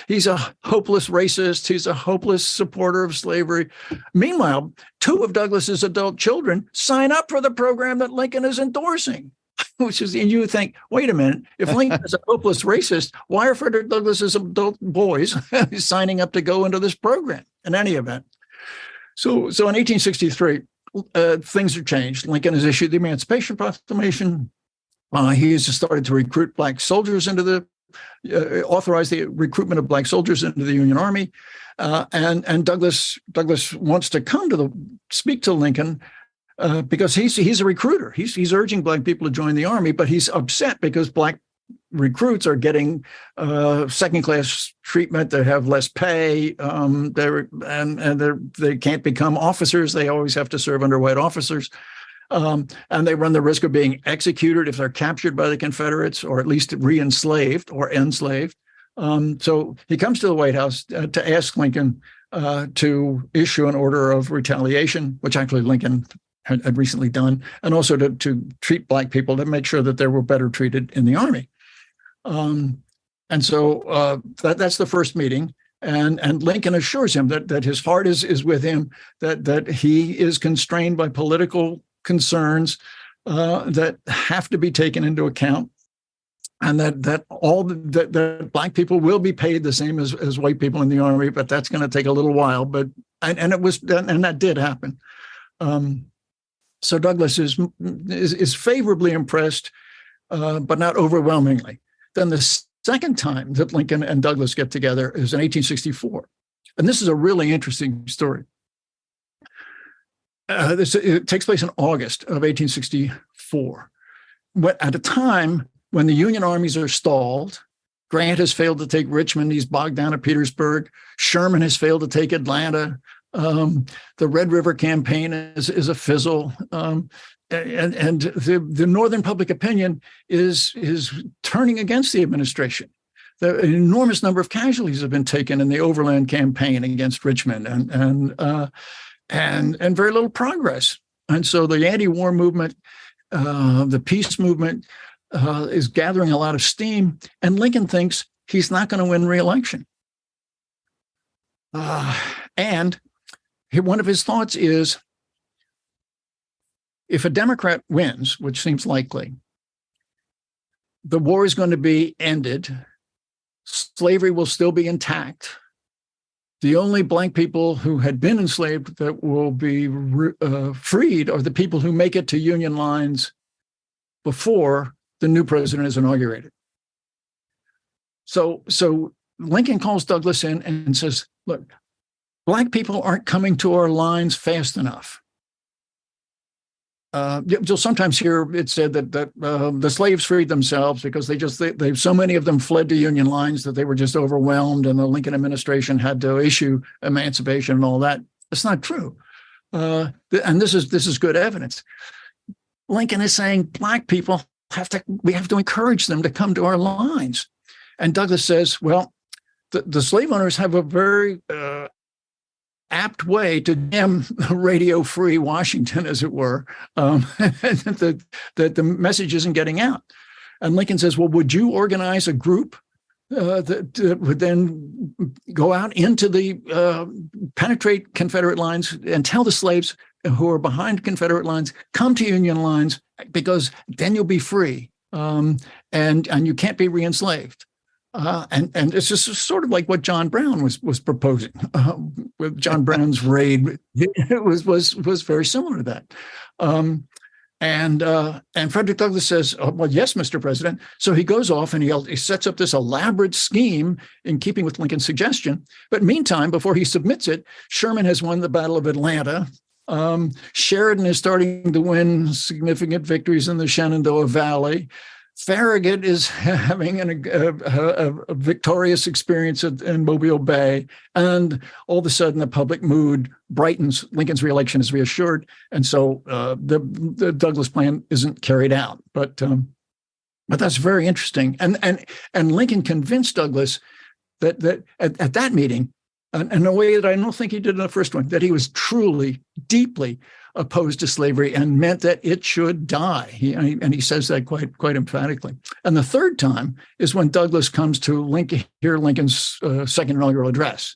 he's a hopeless racist. He's a hopeless supporter of slavery. Meanwhile, 2 of Douglass's adult children sign up for the program that Lincoln is endorsing, and you would think, wait a minute, if Lincoln is a hopeless racist, why are Frederick Douglass's adult boys signing up to go into this program in any event? So in 1863, things are changed. Lincoln has issued the Emancipation Proclamation. He has started to recruit Black soldiers authorize the recruitment of Black soldiers into the Union Army. And Douglass wants to speak to Lincoln because he's a recruiter. He's urging Black people to join the Army, but he's upset because Black recruits are getting second-class treatment. They have less pay. They can't become officers. They always have to serve under white officers. And they run the risk of being executed if they're captured by the Confederates, or at least re-enslaved or enslaved. So he comes to the White House to ask Lincoln to issue an order of retaliation, which actually Lincoln had recently done, and also to treat Black people, to make sure that they were better treated in the Army. So that's the first meeting. And Lincoln assures him that his heart is with him, that he is constrained by political concerns that have to be taken into account, and that Black people will be paid the same as white people in the Army, but that's going to take a little while. But that did happen. So Douglass is favorably impressed, but not overwhelmingly. Then the second time that Lincoln and Douglass get together is in 1864, and this is a really interesting story. It takes place in August of 1864, at a time when the Union armies are stalled. Grant has failed to take Richmond. He's bogged down at Petersburg. Sherman has failed to take Atlanta. The Red River campaign is a fizzle. And the Northern public opinion is turning against the administration. An enormous number of casualties have been taken in the Overland campaign against Richmond, and very little progress. And so the anti-war movement, the peace movement, is gathering a lot of steam. And Lincoln thinks he's not going to win re-election. And one of his thoughts is, if a Democrat wins, which seems likely, the war is going to be ended. Slavery will still be intact. The only Black people who had been enslaved that will be freed are the people who make it to Union lines before the new president is inaugurated. So Lincoln calls Douglas in and says, look, Black people aren't coming to our lines fast enough. You'll sometimes hear it said that the slaves freed themselves because they so many of them fled to Union lines that they were just overwhelmed, and the Lincoln administration had to issue emancipation and all that. That's not true, and this is good evidence. Lincoln is saying Black people we have to encourage them to come to our lines, and Douglas says, well, the slave owners have a very apt way to damn radio-free Washington, as it were, that the message isn't getting out. And Lincoln says, well, would you organize a group that would then go out into penetrate Confederate lines and tell the slaves who are behind Confederate lines, come to Union lines, because then you'll be free, and you can't be re-enslaved. And it's just sort of like what John Brown was proposing with John Brown's raid. It was very similar to that. And Frederick Douglass says, oh, well, yes, Mr. President. So he goes off and he sets up this elaborate scheme in keeping with Lincoln's suggestion. But meantime, before he submits it, Sherman has won the Battle of Atlanta. Sheridan is starting to win significant victories in the Shenandoah Valley. Farragut is having a victorious experience in Mobile Bay, and all of a sudden the public mood brightens. Lincoln's reelection is reassured, and so the Douglas plan isn't carried out. But that's very interesting. And Lincoln convinced Douglas that at that meeting, in a way that I don't think he did in the first one, that he was truly, deeply opposed to slavery and meant that it should die. He says that quite emphatically. And the third time is when Douglas comes to hear Lincoln's second inaugural address.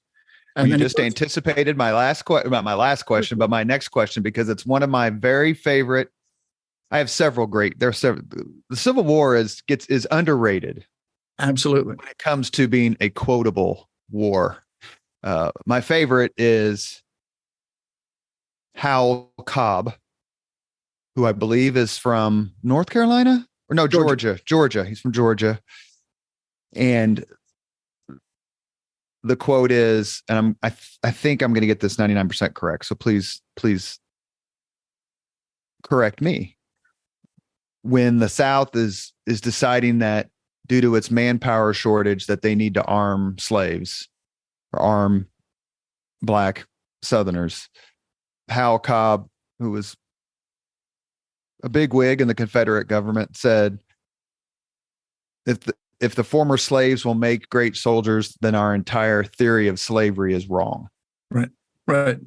And you just anticipated my last question, but my next question, because it's one of my very favorite. I have several great. There are several. The Civil War is underrated. Absolutely. When it comes to being a quotable war. My favorite is Hal Cobb, who I believe is from North Carolina, or no, Georgia. He's from Georgia. And the quote is, and I think I'm going to get this 99% correct. So please correct me. When the South is deciding that due to its manpower shortage that they need to arm slaves or arm Black Southerners, Hal Cobb, who was a bigwig in the Confederate government, said, if the former slaves will make great soldiers, then our entire theory of slavery is wrong. Right.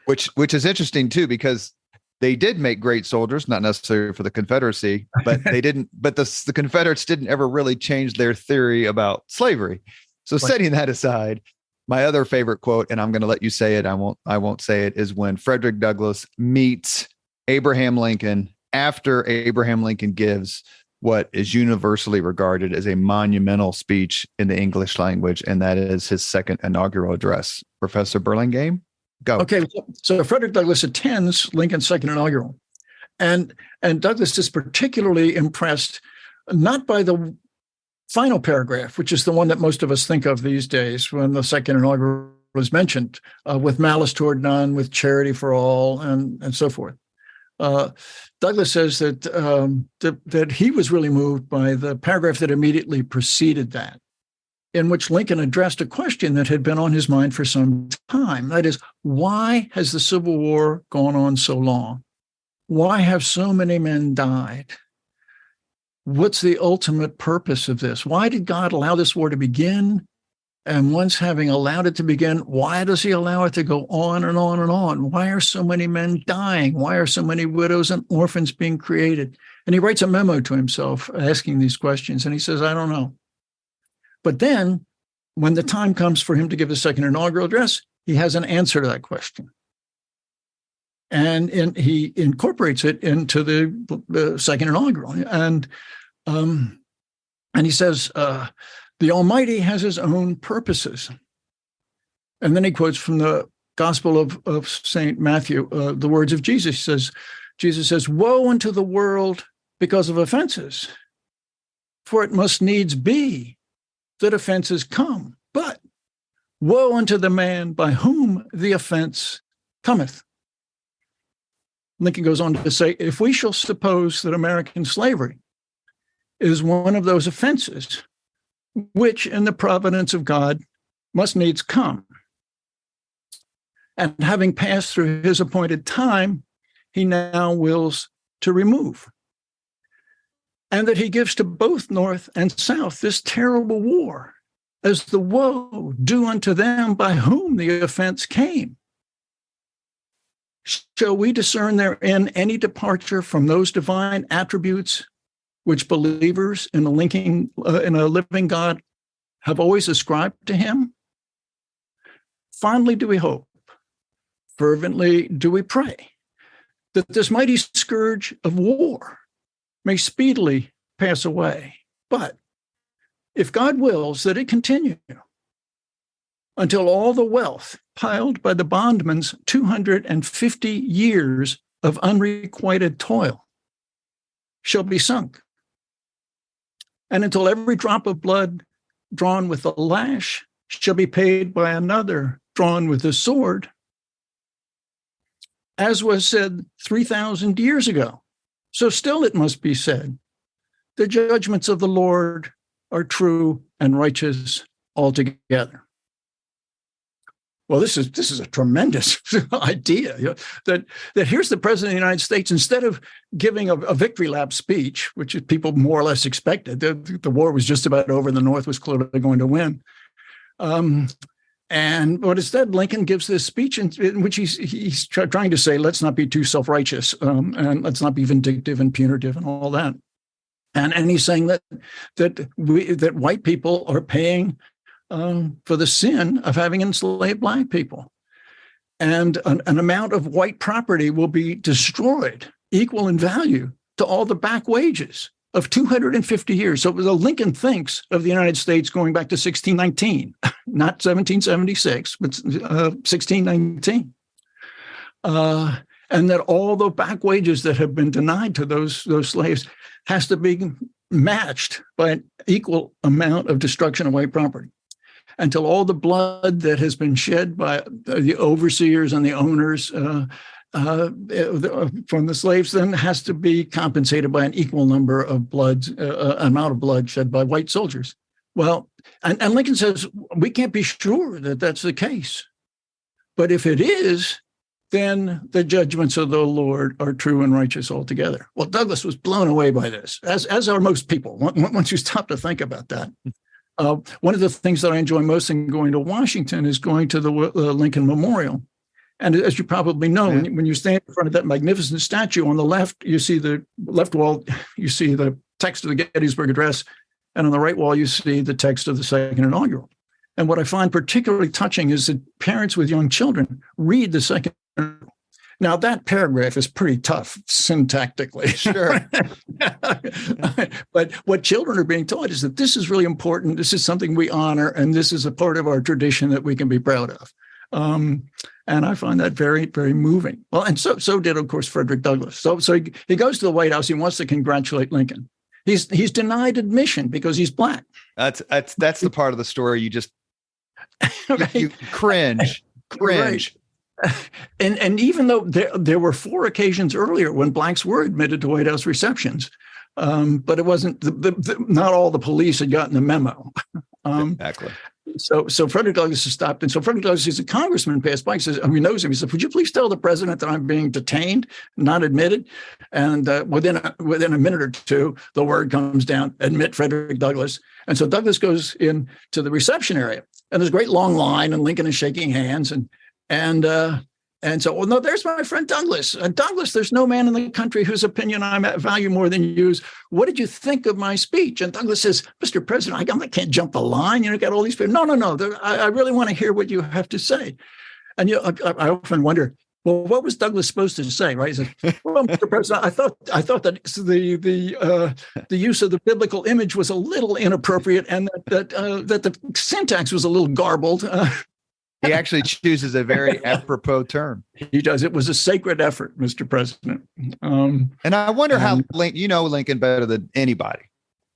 Which is interesting too, because they did make great soldiers, not necessarily for the Confederacy, but they didn't. But the Confederates didn't ever really change their theory about slavery. So setting that aside, my other favorite quote, and I'm going to let you say it, I won't say it, is when Frederick Douglass meets Abraham Lincoln after Abraham Lincoln gives what is universally regarded as a monumental speech in the English language, and that is his second inaugural address. Professor Burlingame, go. Okay, so Frederick Douglass attends Lincoln's second inaugural, and Douglass is particularly impressed not by the final paragraph, which is the one that most of us think of these days when the second inaugural was mentioned, with malice toward none, with charity for all, and so forth. Douglass says that he was really moved by the paragraph that immediately preceded that. in which Lincoln addressed a question that had been on his mind for some time. That is, why has the Civil War gone on so long? Why have so many men died? What's the ultimate purpose of this? Why did God allow this war to begin? And once having allowed it to begin, why does he allow it to go on and on and on? Why are so many men dying? Why are so many widows and orphans being created? And he writes a memo to himself asking these questions. And he says, I don't know. But then when the time comes for him to give the second inaugural address, he has an answer to that question. And he incorporates it into the second inaugural. And he says, the Almighty has his own purposes. And then he quotes from the Gospel of St. Matthew, the words of Jesus. Jesus says, woe unto the world because of offenses, for it must needs be that offenses come. But woe unto the man by whom the offense cometh. Lincoln goes on to say, if we shall suppose that American slavery is one of those offenses, which in the providence of God must needs come, and having passed through his appointed time, he now wills to remove, and that he gives to both North and South this terrible war as the woe due unto them by whom the offense came. Shall we discern therein any departure from those divine attributes which believers in a living God have always ascribed to him? Fondly do we hope, fervently do we pray, that this mighty scourge of war may speedily pass away. But if God wills that it continue until all the wealth piled by the bondman's 250 years of unrequited toil shall be sunk, and until every drop of blood drawn with a lash shall be paid by another drawn with a sword, as was said 3,000 years ago, so still it must be said, the judgments of the Lord are true and righteous altogether. Well, this is a tremendous idea, that here's the president of the United States, instead of giving a victory lap speech, which people more or less expected, the war was just about over and the North was clearly going to win. But instead, Lincoln gives this speech in which he's trying to say, let's not be too self-righteous, and let's not be vindictive and punitive and all that. And he's saying that white people are paying for the sin of having enslaved Black people. And an amount of white property will be destroyed, equal in value to all the back wages of 250 years. So Lincoln thinks of the United States going back to 1619, not 1776, but 1619. And that all the back wages that have been denied to those slaves has to be matched by an equal amount of destruction of white property, until all the blood that has been shed by the overseers and the owners from the slaves then has to be compensated by an equal number of amount of blood shed by white soldiers. Well, and Lincoln says, we can't be sure that that's the case. But if it is, then the judgments of the Lord are true and righteous altogether. Well, Douglas was blown away by this, as are most people, once you stop to think about that. One of the things that I enjoy most in going to Washington is going to the Lincoln Memorial. And as you probably know, when you stand in front of that magnificent statue, on the left, you see the left wall, you see the text of the Gettysburg Address, and on the right wall, you see the text of the second inaugural. And what I find particularly touching is that parents with young children read the second inaugural. Now, that paragraph is pretty tough syntactically. Sure. But what children are being taught is that this is really important. This is something we honor, and this is a part of our tradition that we can be proud of. And I find that very, very moving. Well, and so did, of course, Frederick Douglass. So he goes to the White House. He wants to congratulate Lincoln. He's denied admission because he's Black. That's the part of the story you just Right. you cringe. Right. And even though there were 4 occasions earlier when Blacks were admitted to White House receptions, but it wasn't not all the police had gotten the memo. Exactly. So Frederick Douglass is stopped. And so Frederick Douglass is a congressman, passed by. He says, he knows him. He said, would you please tell the president that I'm being detained, not admitted? And within a minute or two, the word comes down, admit Frederick Douglass. And so Douglass goes in to the reception area. And there's a great long line, and Lincoln is shaking hands. And so, well, no, there's my friend Douglass. Douglass, there's no man in the country whose opinion I value more than yours. What did you think of my speech? And Douglass says, Mr. President, I can't jump the line. Got all these people. No. I really want to hear what you have to say. And I often wonder, well, what was Douglass supposed to say, right? He said, well, Mr. President, I thought that the use of the biblical image was a little inappropriate, and that the syntax was a little garbled. He actually chooses a very apropos term. He does. It was a sacred effort, Mr. President. And I wonder how Lincoln better than anybody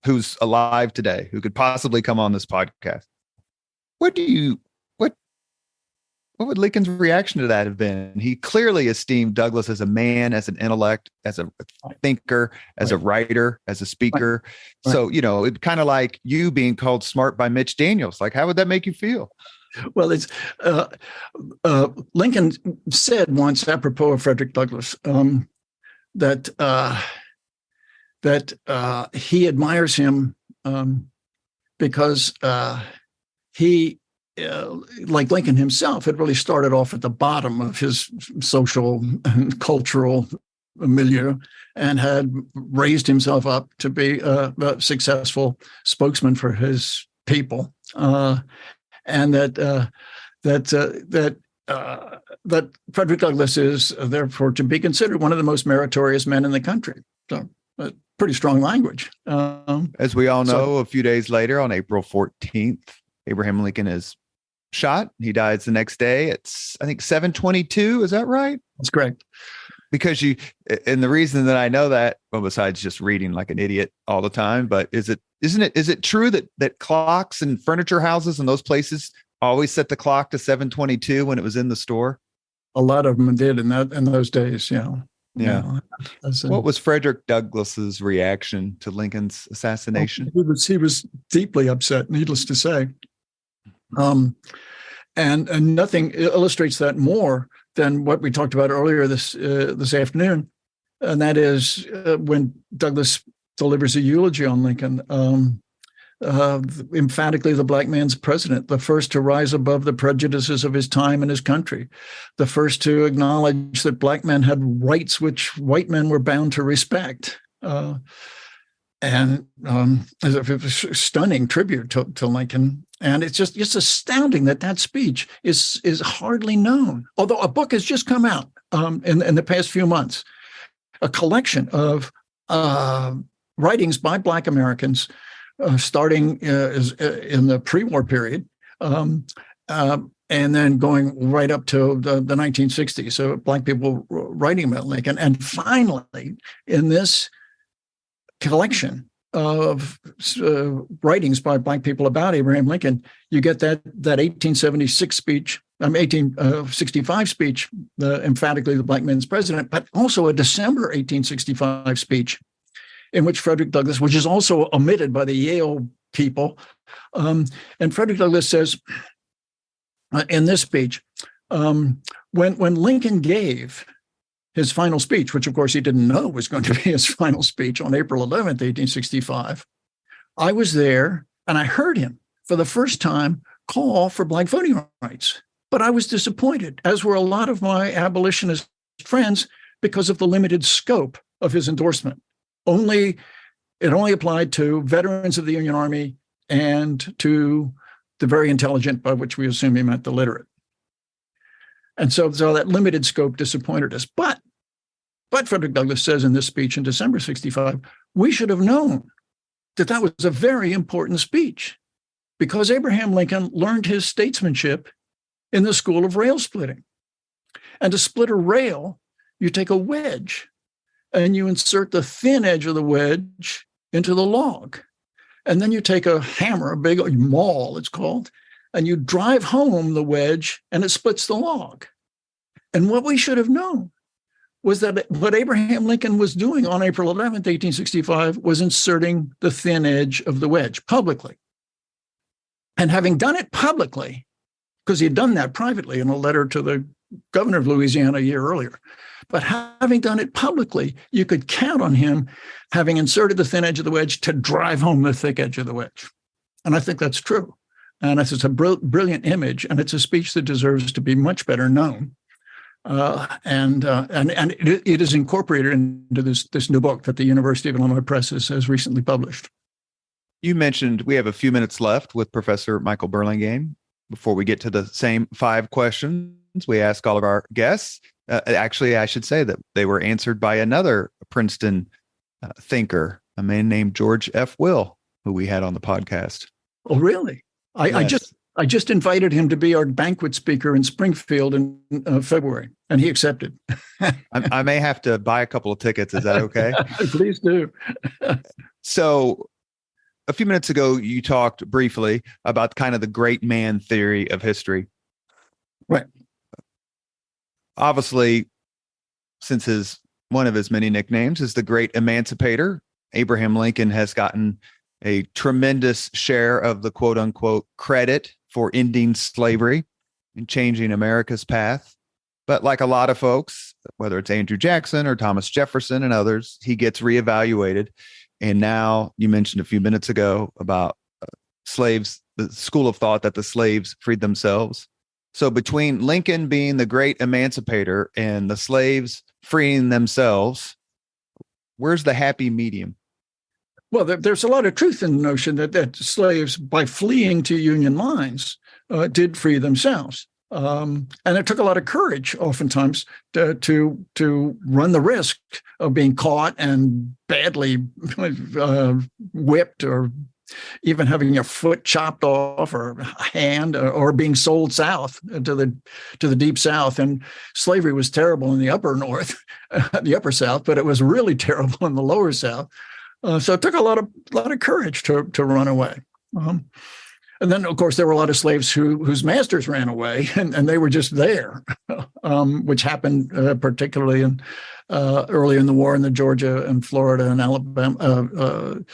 who's alive today, who could possibly come on this podcast. What would Lincoln's reaction to that have been? He clearly esteemed Douglass as a man, as an intellect, as a thinker, as a writer, as a speaker. Right. So, it's kind of like you being called smart by Mitch Daniels. Like, how would that make you feel? Well, it's Lincoln said once, apropos of Frederick Douglass, that he admires him because he, like Lincoln himself, had really started off at the bottom of his social and cultural milieu and had raised himself up to be a successful spokesman for his people. And that Frederick Douglass is therefore to be considered one of the most meritorious men in the country. So, pretty strong language. As we all know, a few days later, on April 14th, Abraham Lincoln is shot. He dies the next day. It's, I think, 7:22. Is that right? That's correct. Because and the reason that I know that, well, besides just reading like an idiot all the time, but is it true that clocks and furniture houses and those places always set the clock to 7:22 when it was in the store? A lot of them did in those days. Yeah. What was Frederick Douglass's reaction to Lincoln's assassination? He was deeply upset, needless to say. And nothing illustrates that more than what we talked about earlier this afternoon, and that is when Douglass delivers a eulogy on Lincoln. Emphatically, the black man's president, the first to rise above the prejudices of his time and his country, the first to acknowledge that black men had rights which white men were bound to respect. And it was a stunning tribute to Lincoln. And it's just astounding that speech is hardly known. Although a book has just come out in the past few months, a collection of writings by Black Americans starting in the pre-war period and then going right up to the 1960s. So Black people writing about Lincoln. And finally, in this collection of writings by Black people about Abraham Lincoln, you get that 1876 speech, 1865 speech, emphatically the black man's president, but also a December 1865 speech in which Frederick Douglass, which is also omitted by the Yale people, and Frederick Douglass says in this speech, when Lincoln gave his final speech, which of course he didn't know was going to be his final speech on April 11th, 1865, I was there and I heard him for the first time call for Black voting rights. But I was disappointed, as were a lot of my abolitionist friends, because of the limited scope of his endorsement. It only applied to veterans of the Union Army and to the very intelligent, by which we assume he meant the literate. And so that limited scope disappointed us. But Frederick Douglass says in this speech in December 65, we should have known that was a very important speech because Abraham Lincoln learned his statesmanship in the school of rail splitting. And to split a rail, you take a wedge and you insert the thin edge of the wedge into the log. And then you take a hammer, a big maul, it's called, and you drive home the wedge and it splits the log. And what we should have known was that what Abraham Lincoln was doing on April 11th, 1865, was inserting the thin edge of the wedge publicly. And having done it publicly, because he had done that privately in a letter to the governor of Louisiana a year earlier, but having done it publicly, you could count on him having inserted the thin edge of the wedge to drive home the thick edge of the wedge. And I think that's true. And it's a brilliant image, and it's a speech that deserves to be much better known. And it is incorporated into this new book that the University of Illinois Press has recently published. You mentioned we have a few minutes left with Professor Michael Burlingame before we get to the same 5 questions we ask all of our guests. Actually, I should say that they were answered by another Princeton thinker, a man named George F. Will, who we had on the podcast. Oh, really? Yes. I just invited him to be our banquet speaker in Springfield in February, and he accepted. I may have to buy a couple of tickets. Is that okay? Please do. So a few minutes ago, you talked briefly about kind of the great man theory of history. Right. Obviously, since one of his many nicknames is the great Emancipator, Abraham Lincoln has gotten a tremendous share of the quote unquote credit for ending slavery and changing America's path. But like a lot of folks, whether it's Andrew Jackson or Thomas Jefferson and others, he gets reevaluated. And now you mentioned a few minutes ago about slaves, the school of thought that the slaves freed themselves. So between Lincoln being the great emancipator and the slaves freeing themselves, where's the happy medium? Well, there's a lot of truth in the notion that slaves, by fleeing to Union lines, did free themselves. And it took a lot of courage, oftentimes, to run the risk of being caught and badly whipped, or even having your foot chopped off, or a hand, or being sold south to the deep South. And slavery was terrible in the upper North, the upper South, but it was really terrible in the lower South. So it took a lot of courage to run away. And then, of course, there were a lot of slaves whose masters ran away, and they were just there, which happened particularly early in the war in the Georgia and Florida and Alabama,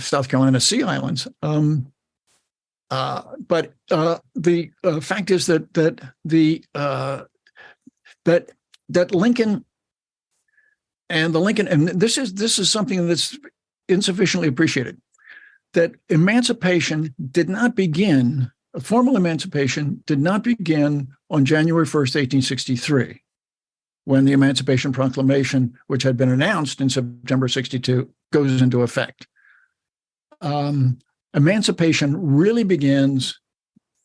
South Carolina Sea Islands. But the fact is that Lincoln and this is something that's insufficiently appreciated, that formal emancipation did not begin on January 1st, 1863, when the Emancipation Proclamation, which had been announced in September 62, goes into effect. Emancipation really begins,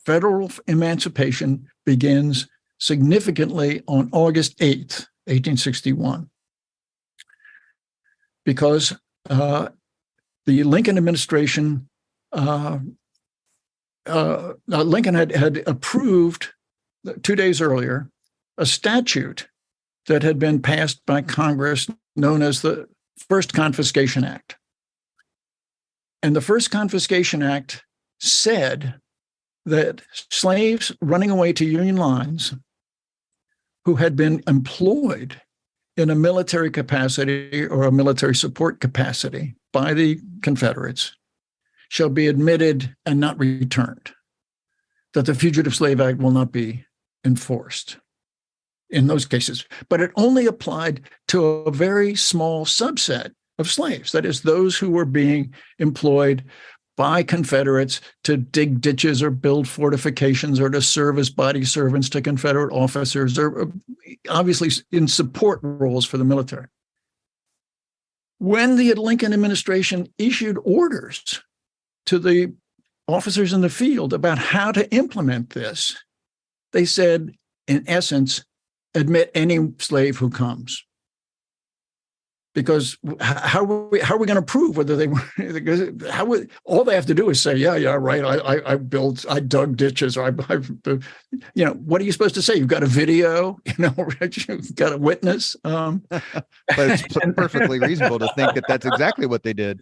federal emancipation begins significantly on August 8th, 1861, because the Lincoln administration, Lincoln had approved 2 days earlier a statute that had been passed by Congress known as the First Confiscation Act. And the First Confiscation Act said that slaves running away to Union lines who had been employed in a military capacity or a military support capacity by the Confederates shall be admitted and not returned, that the Fugitive Slave Act will not be enforced in those cases. But it only applied to a very small subset of slaves, that is, those who were being employed by Confederates to dig ditches or build fortifications or to serve as body servants to Confederate officers, or obviously in support roles for the military. When the Lincoln administration issued orders to the officers in the field about how to implement this, they said, in essence, admit any slave who comes. Because how are we going to prove whether they were? All they have to do is say, yeah, right. I dug ditches, or what are you supposed to say? You've got a video, you've got a witness. But it's perfectly reasonable to think that that's exactly what they did.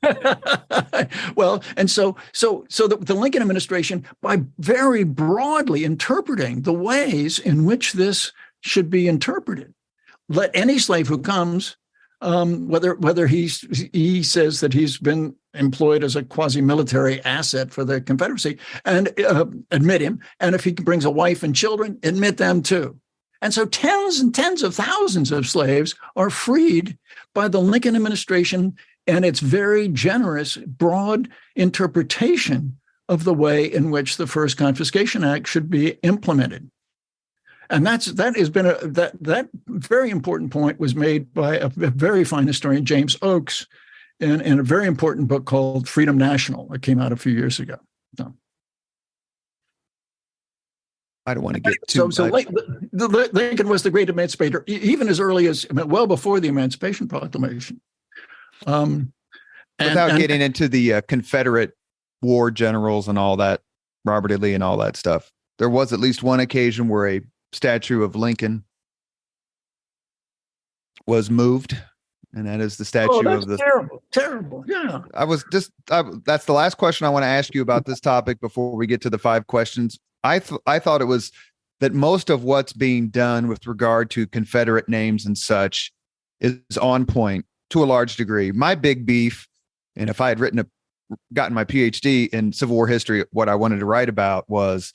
Well, and so the Lincoln administration, by very broadly interpreting the ways in which this should be interpreted, let any slave who comes whether he says that he's been employed as a quasi-military asset for the Confederacy, and admit him. And if he brings a wife and children, admit them too. And so tens and tens of thousands of slaves are freed by the Lincoln administration and its very generous, broad interpretation of the way in which the First Confiscation Act should be implemented. And that has been that very important point was made by a very fine historian, James Oakes, in a very important book called Freedom National that came out a few years ago. So, I don't want to get too. So Lincoln was the great emancipator, even as early as well before the Emancipation Proclamation. Without getting into the Confederate war generals and all that, Robert E. Lee and all that stuff, there was at least one occasion where a statue of Lincoln was moved, and that is the statue of the terrible. Yeah. That's the last question I want to ask you about this topic before we get to the 5 questions. I thought it was that most of what's being done with regard to Confederate names and such is on point to a large degree. My big beef, and if I had gotten my PhD in Civil War history, what I wanted to write about was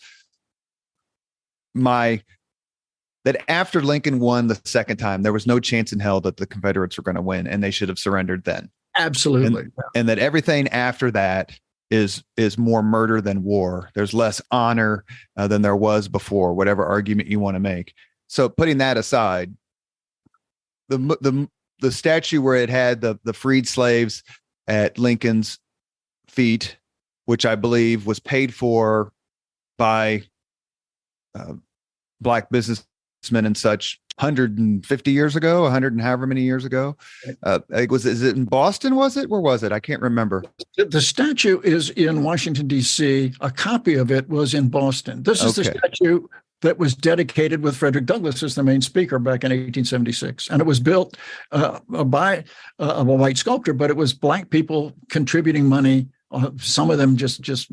that after Lincoln won the second time, there was no chance in hell that the Confederates were going to win, and they should have surrendered then. Absolutely. And that everything after that is more murder than war. There's less honor than there was before, whatever argument you want to make. So putting that aside, the statue where it had the freed slaves at Lincoln's feet, which I believe was paid for by Black businessmen and such 150 years ago, 100 and however many years ago. Is it in Boston? Was it? Where was it? I can't remember. The statue is in Washington, D.C. A copy of it was in Boston. This is the statue that was dedicated with Frederick Douglass as the main speaker back in 1876. And it was built by a white sculptor, but it was Black people contributing money. Some of them just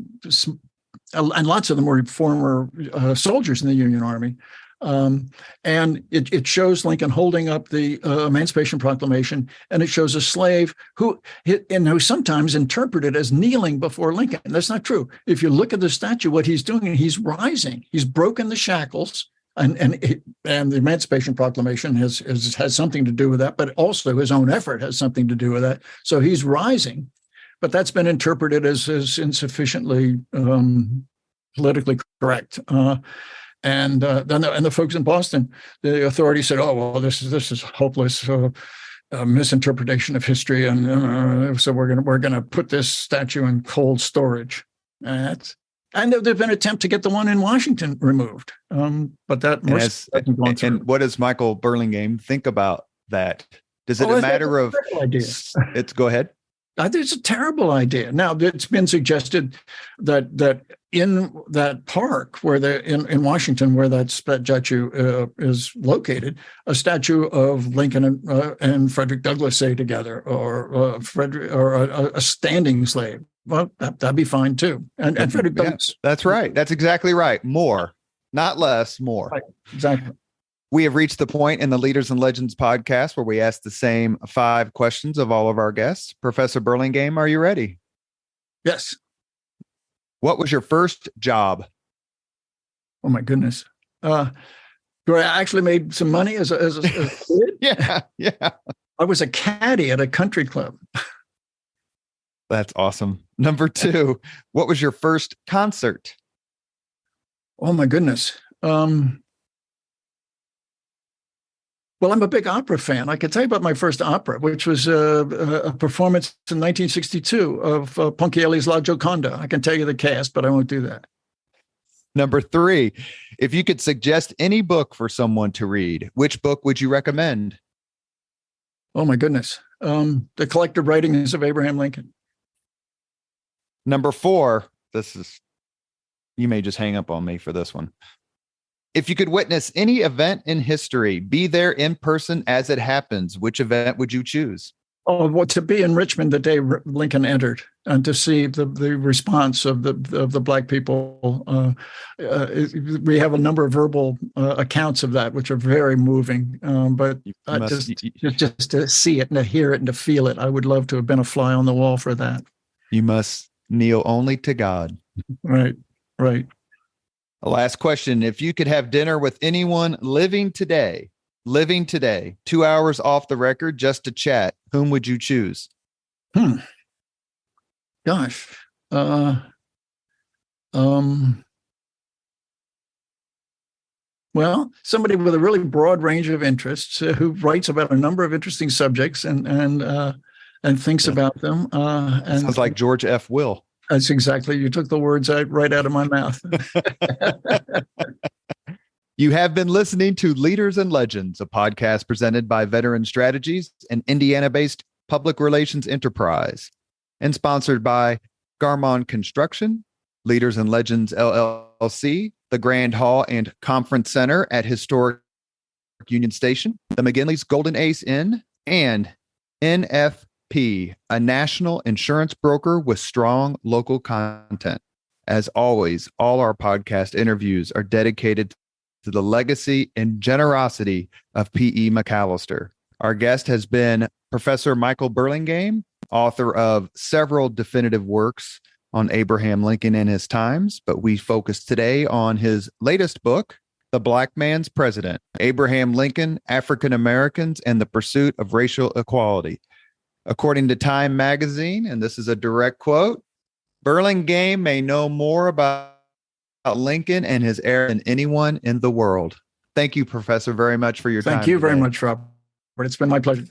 and lots of them were former soldiers in the Union Army. And it shows Lincoln holding up the Emancipation Proclamation, and it shows a slave who sometimes interpreted as kneeling before Lincoln. That's not true. If you look at the statue, what he's doing, he's rising. He's broken the shackles, and the Emancipation Proclamation has something to do with that, but also his own effort has something to do with that. So he's rising, but that's been interpreted as insufficiently politically correct. And then the folks in Boston, the authorities said, "Oh well, this is hopeless misinterpretation of history, and so we're gonna put this statue in cold storage." And there's been an attempt to get the one in Washington removed, but that hasn't gone through. And what does Michael Burlingame think about that? Does it a matter of? Go ahead. It's a terrible idea. Now, it's been suggested that in that park in Washington, where that statue is located, a statue of Lincoln and Frederick Douglass say together, or a standing slave. Well, that'd be fine too. And Frederick Douglass. That's right. That's exactly right. More, not less. More. Right. Exactly. We have reached the point in the Leaders and Legends podcast where we ask the same 5 questions of all of our guests. Professor Burlingame, are you ready? Yes. What was your first job? Oh my goodness. Where I actually made some money as a kid? Yeah. I was a caddy at a country club. That's awesome. Number 2, what was your first concert? Oh my goodness. Well, I'm a big opera fan. I can tell you about my first opera, which was a performance in 1962 of Ponchielli's La Gioconda. I can tell you the cast, but I won't do that. Number 3, if you could suggest any book for someone to read, which book would you recommend? Oh, my goodness. The Collected Writings of Abraham Lincoln. Number 4, you may just hang up on me for this one. If you could witness any event in history, be there in person as it happens, which event would you choose? Oh, well, to be in Richmond the day Lincoln entered, and to see the response of the Black people, we have a number of verbal accounts of that, which are very moving. But just to see it and to hear it and to feel it, I would love to have been a fly on the wall for that. You must kneel only to God. Right. Last question: if you could have dinner with anyone living today, 2 hours off the record just to chat, whom would you choose? Gosh. Well, somebody with a really broad range of interests who writes about a number of interesting subjects and thinks about them. And sounds like George F. Will. That's exactly. You took the words right out of my mouth. You have been listening to Leaders and Legends, a podcast presented by Veteran Strategies, an Indiana-based public relations enterprise, and sponsored by Garmon Construction, Leaders and Legends LLC, the Grand Hall and Conference Center at historic Union Station, the McGinley's Golden Ace Inn, and NFP, a national insurance broker with strong local content. As always, all our podcast interviews are dedicated to the legacy and generosity of P.E. McAllister. Our guest has been Professor Michael Burlingame, author of several definitive works on Abraham Lincoln and his times, but we focus today on his latest book, The Black Man's President, Abraham Lincoln, African Americans, and the Pursuit of Racial Equality. According to Time magazine, and this is a direct quote, Burlingame may know more about Lincoln and his era than anyone in the world. Thank you, Professor, very much for your time. Thank you today. very much, Robert. It's been my pleasure.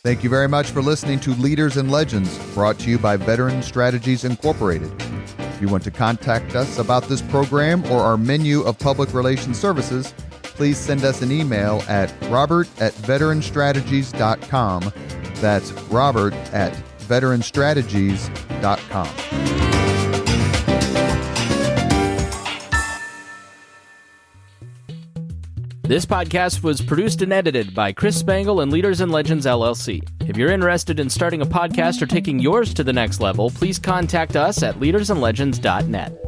Thank you very much for listening to Leaders and Legends, brought to you by Veteran Strategies Incorporated. If you want to contact us about this program or our menu of public relations services, please send us an email at robert@veteranstrategies.com. That's robert@veteranstrategies.com. This podcast was produced and edited by Chris Spangle and Leaders and Legends LLC. If you're interested in starting a podcast or taking yours to the next level, please contact us at leadersandlegends.net.